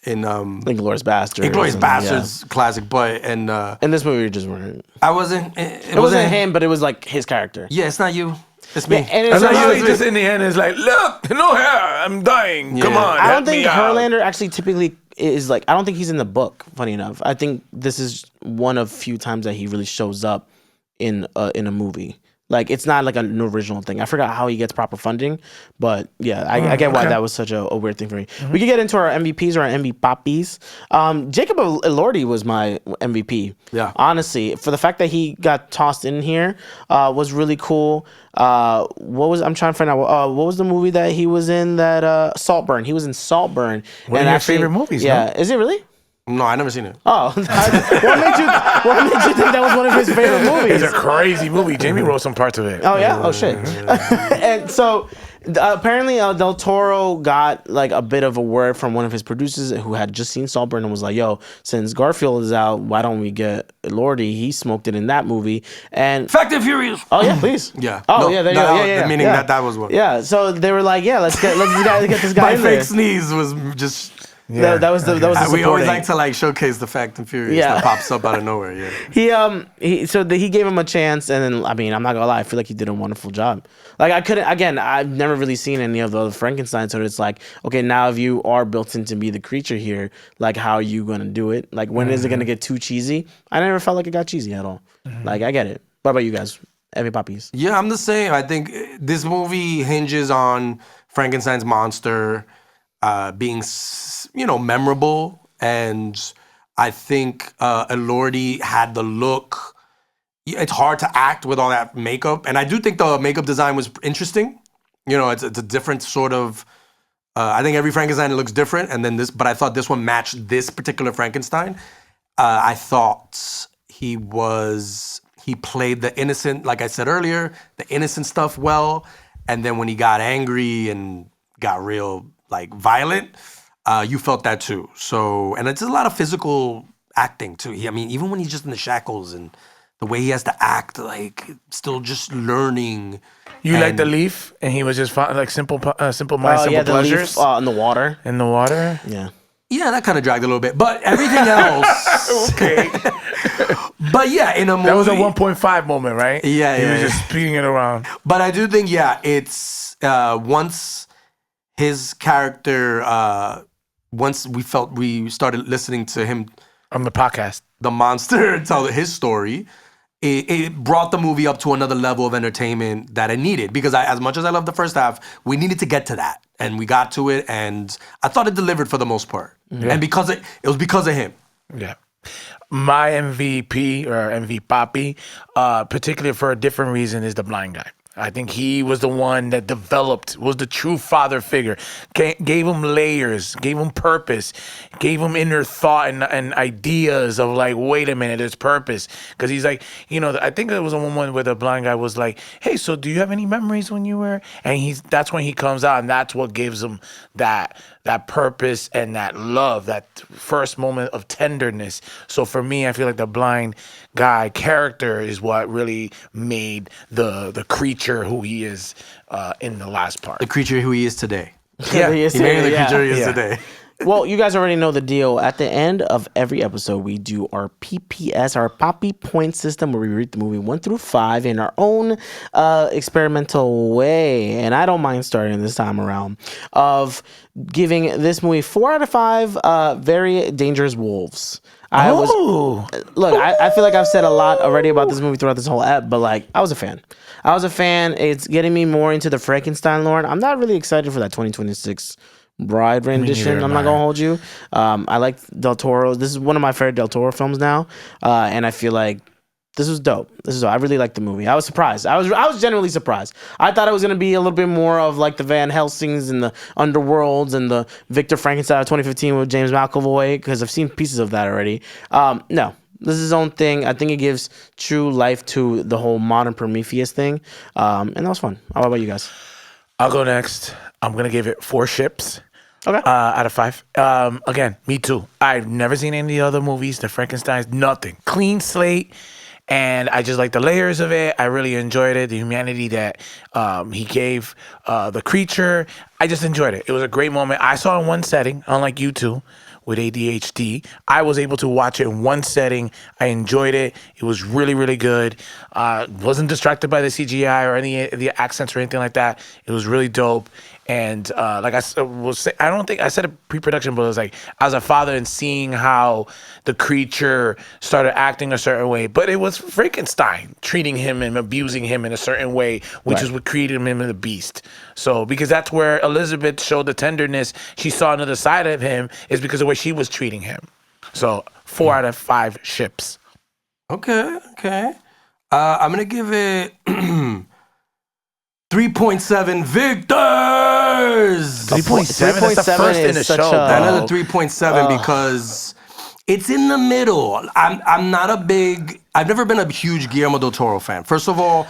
in Inglourious Basterds. Inglourious Basterds, classic, but in this movie, you just weren't. I wasn't. It wasn't him, but it was like his character. Yeah, it's not you. It's me. And it's he just in the end is like, look, no hair, I'm dying. Come on, I don't help me think out. Herlander actually typically is like. I don't think he's in the book. Funny enough, I think this is one of few times that he really shows up in a movie. Like, it's not like an original thing. I forgot how he gets proper funding, but yeah, I get why that was such a weird thing for me. We could get into our MVPs or our MVP Papis. Jacob Elordi was my MVP. Yeah. Honestly, for the fact that he got tossed in here was really cool. I'm trying to find out, what was the movie that he was in that, Saltburn. He was in Saltburn. One of your favorite movies, Yeah. no? Is it really? No, I never seen it. Oh, what made you think that was one of his favorite movies? It's a crazy movie. Jamie wrote some parts of it. Oh yeah? Oh shit. And so apparently Del Toro got like a bit of a word from one of his producers who had just seen Saltburn and was like, yo, since Garfield is out, why don't we get Elordi? He smoked it in that movie. And Fast and Furious. oh yeah, please. Yeah. Oh No, yeah, there you go. Yeah. Meaning yeah. that was what. Yeah. So they were like, yeah, let's get this guy My in there. fake sneeze was just. Yeah. That was the We always supporting. like to like showcase the Fast and Furious Yeah. that pops up out of nowhere. Yeah. He gave him a chance, and then I mean, I'm not gonna lie, I feel like he did a wonderful job. Like I've never really seen any of the other Frankenstein, so it's like, okay, now if you are built in to be the creature here, like how are you gonna do it? Like when is it gonna get too cheesy? I never felt like it got cheesy at all. Like I get it. What about you guys? Every Papis. Yeah, I'm the same. I think this movie hinges on Frankenstein's monster being, memorable, and I think Elordi had the look. It's hard to act with all that makeup, and I do think the makeup design was interesting. It's a different sort of. I think every Frankenstein looks different, and then but I thought this one matched this particular Frankenstein. I thought he played the innocent, like I said earlier, the innocent stuff well, and then when he got angry and got real like violent, you felt that too. So, and it's a lot of physical acting too. Even when he's just in the shackles and the way he has to act, like still just learning. You like the leaf, and he was just like simple mind, simple pleasures. The leaf in the water. In the water. Yeah. Yeah, that kind of dragged a little bit, but everything else. Okay. But yeah, in a movie That was a 1.5 moment, right? Yeah, He yeah, was yeah. just speeding it around. But I do think, it's once his character, once we started listening to him, On the podcast. the monster, tell his story, it brought the movie up to another level of entertainment that it needed. Because as much as I love the first half, we needed to get to that. And we got to it, and I thought it delivered for the most part. Yeah. And it was because of him. Yeah. My MVP or MVP Papi, particularly for a different reason, is the blind guy. I think he was the one that was the true father figure, gave him layers, gave him purpose, gave him inner thought and ideas of like, wait a minute, there's purpose. Because he's like, I think there was a moment where the blind guy was like, hey, so do you have any memories when you were? And that's when he comes out, and that's what gives him that purpose and that love, that first moment of tenderness. So for me, I feel like the blind guy character is what really made the creature who he is in the last part. The creature who he is today. Yeah, He made him the creature he is today. Well, you guys already know the deal. At the end of every episode, we do our PPS, our Papi Points system, where we rate the movie 1 through 5 in our own experimental way. And I don't mind starting this time around of giving this movie 4 out of 5 very dangerous wolves. I feel like I've said a lot already about this movie throughout this whole ep, but like I was a fan. It's getting me more into the Frankenstein lore. I'm not really excited for that 2026 Bride rendition. I'm not gonna hold you. I like Del Toro. This is one of my favorite Del Toro films now, and I feel like this was dope. I really liked the movie. I was surprised. I was genuinely surprised. I thought it was gonna be a little bit more of like the Van Helsings and the Underworlds and the Victor Frankenstein of 2015 with James McAvoy, because I've seen pieces of that already. No. This is his own thing. I think it gives true life to the whole modern Prometheus thing. And that was fun. How about you guys? I'll go next. I'm going to give it 4 ships. Okay. Out of 5. Again, me too. I've never seen any other movies. The Frankenstein's, nothing. Clean slate. And I just like the layers of it. I really enjoyed it. The humanity that he gave the creature. I just enjoyed it. It was a great moment. I saw it in one setting, unlike you two. With ADHD, I was able to watch it in one setting. I enjoyed it. It was really, really good. Wasn't distracted by the CGI or any of the accents or anything like that. It was really dope. And like will say, I don't think I said it pre-production, but it was like as a father and seeing how the creature started acting a certain way, but it was Frankenstein treating him and abusing him in a certain way, which is what created him in the beast. So because that's where Elizabeth showed the tenderness she saw another side of him is because of the way she was treating him. So 4 out of 5 ships. Okay. I'm gonna give it 3.7 victors. 3.7. That's the first in the show. Another 3.7 because it's in the middle. I'm not a big. I've never been a huge Guillermo del Toro fan. First of all,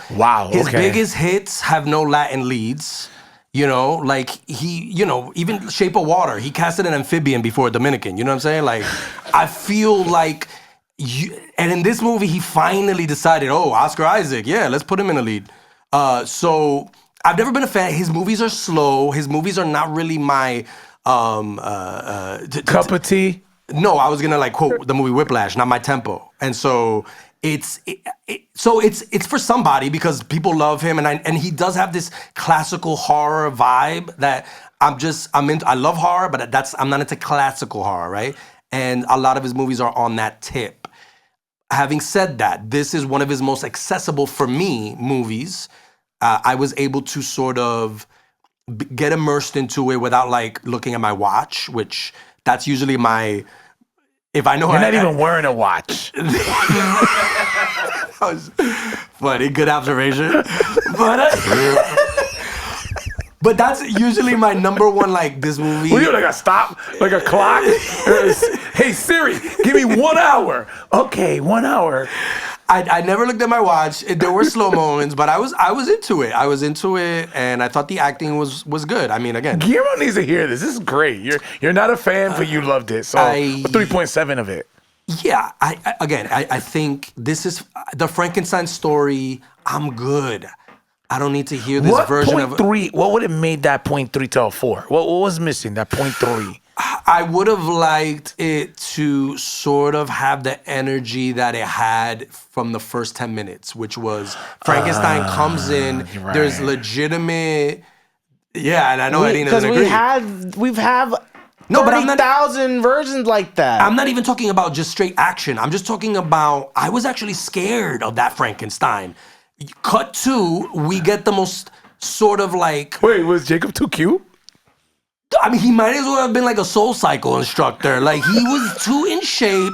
his biggest hits have no Latin leads. You know, like even Shape of Water, he casted an amphibian before a Dominican. You know what I'm saying? Like, I feel like and in this movie, he finally decided, Oscar Isaac, yeah, let's put him in the lead. So I've never been a fan. His movies are slow. His movies are not really my cup of tea. No, I was gonna quote the movie Whiplash, not my tempo. And so it's for somebody because people love him, and he does have this classical horror vibe that I'm into. I love horror, but I'm not into classical horror, right? And a lot of his movies are on that tip. Having said that, this is one of his most accessible for me movies. I was able to sort of get immersed into it without looking at my watch, which that's usually my. If I know you're not even wearing a watch. Funny, good observation. But that's usually my number one, this movie. What are you, like a stop? Like a clock? Hey, Siri, give me 1 hour. Okay, 1 hour. I never looked at my watch. There were slow moments, but I was into it. I was into it, and I thought the acting was good. I mean, again. Guillermo needs to hear this. This is great. You're not a fan, but you loved it. So 3.7 of it. Yeah, I think this is the Frankenstein story. I'm good. I don't need to hear this version of 3. What would have made that 0.3 to a 4? What was missing? That 0.3. I would have liked it to sort of have the energy that it had from the first 10 minutes, which was Frankenstein comes in. Right. There's legitimate. Yeah, and I know Eddie doesn't agree. We've had 30,000 versions like that. I'm not even talking about just straight action. I'm just talking about I was actually scared of that Frankenstein. Cut 2, we get the most sort of Wait, was Jacob too cute? I mean, he might as well have been a Soul Cycle instructor. He was too in shape,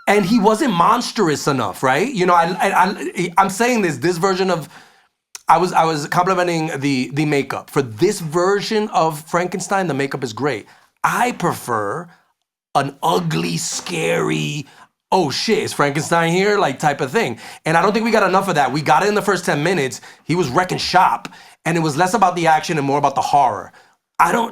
and he wasn't monstrous enough, right? You know, I'm saying this version of, I was complimenting the makeup. For this version of Frankenstein, the makeup is great. I prefer an ugly, scary, oh shit, is Frankenstein here? Type of thing. And I don't think we got enough of that. We got it in the first 10 minutes. He was wrecking shop, and it was less about the action and more about the horror.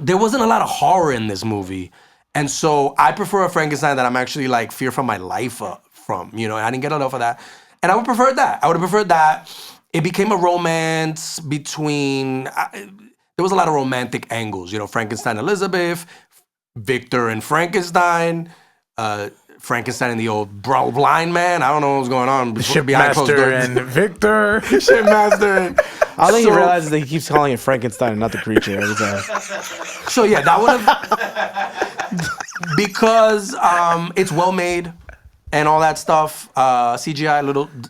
There wasn't a lot of horror in this movie. And so I prefer a Frankenstein that I'm actually fear for my life from, and I didn't get enough of that. And I would prefer that. I would have preferred that. It became a romance between, there was a lot of romantic angles, Frankenstein, Elizabeth, Victor and Frankenstein, Frankenstein and the old blind man. I don't know what was going on. Shipmaster and Victor. Shipmaster and... I think he realizes that he keeps calling it Frankenstein and not the creature every time. So yeah, that would have... because it's well made and all that stuff. CGI,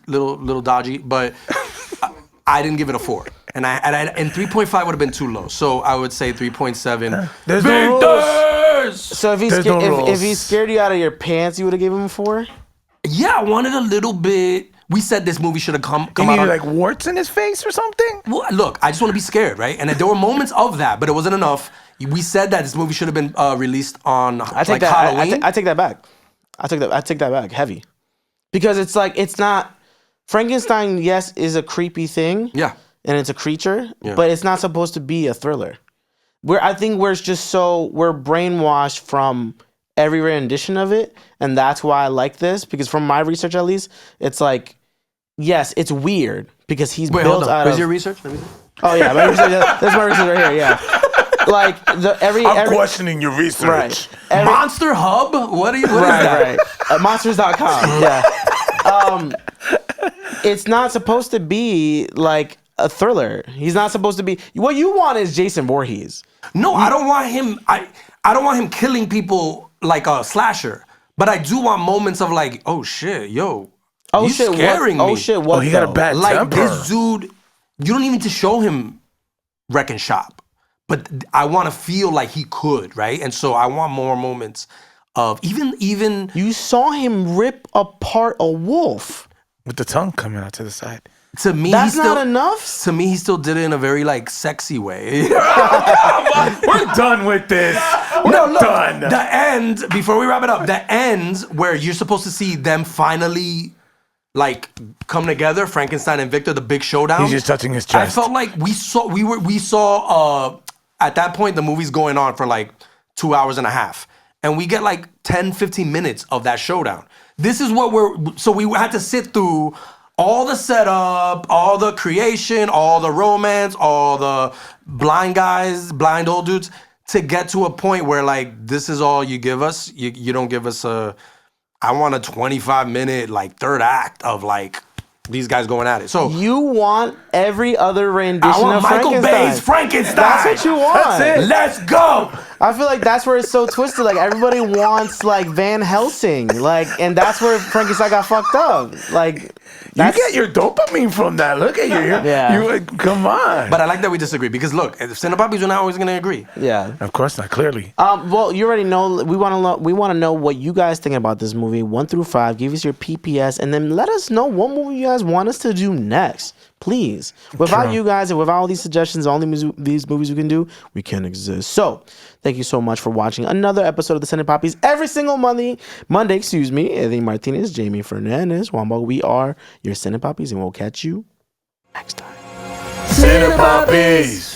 little dodgy, but I didn't give it a 4. And 3.5 would have been too low. So I would say 3.7. There's no rules. So if he scared you out of your pants, you would have given him a 4? Yeah, I wanted a little bit. We said this movie should have come you out. Needed warts in his face or something? Well, look, I just want to be scared, right? And there were moments of that, but it wasn't enough. We said that this movie should have been released on Halloween. I take that back. I take that back heavy. Because it's not... Frankenstein, yes, is a creepy thing. Yeah. And it's a creature, but it's not supposed to be a thriller. I think we're brainwashed from every rendition of it, and that's why I like this, because from my research at least, it's yes, it's weird because he's built out of... Where's your research? Oh yeah, my research, that's my research right here, yeah. I'm questioning your research. Right. Monster Hub? What is that? Right. Monsters.com, yeah. It's not supposed to be a thriller. He's not supposed to be. What you want is Jason Voorhees. No, I don't want him. I don't want him killing people like a slasher. But I do want moments of like, oh shit, yo, he's scaring me. Oh shit, what? He got a bad Like temper. this dude, you don't even need to show him wrecking shop. But I want to feel like he could, right? And so I want more moments of even. You saw him rip apart a wolf. With the tongue coming out to the side. To me, That's not enough. To me, he still did it in a very like sexy way. We're done with this. We're done. The end, before we wrap it up, the end where you're supposed to see them finally like come together, Frankenstein and Victor, the big showdown. He's just touching his chest. I felt like we saw at that point the movie's going on for like 2 hours and a half. And we get like 10, 15 minutes of that showdown. This is what we had to sit through all the setup, all the creation, all the romance, all the blind guys, blind old dudes, to get to a point where like, this is all you give us. You don't give us I want a 25-minute like third act of like these guys going at it. So you want every other rendition I want of Michael Frankenstein. Bay's Frankenstein. That's what you want. That's it. Let's go. I feel like that's where it's so twisted. Like everybody wants like Van Helsing, like, and that's where Frankenstein got fucked up. Like, you get your dopamine from that. Look at you. Yeah. Come on. But I like that we disagree because look, if CINE PAPIS, we're not always gonna agree. yeah. Of course not. Clearly. Well, you already know. We want to know what you guys think about this movie, 1 through 5. Give us your PPS, and then let us know what movie you guys want us to do next. Please. Without you guys and without all these suggestions, all these movies we can do, we can't exist. So, thank you so much for watching another episode of the CINE PAPIS every single Monday. Eddie Martinez, Jamie Fernandez, Wamba. We are your CINE PAPIS, and we'll catch you next time. CINE PAPIS.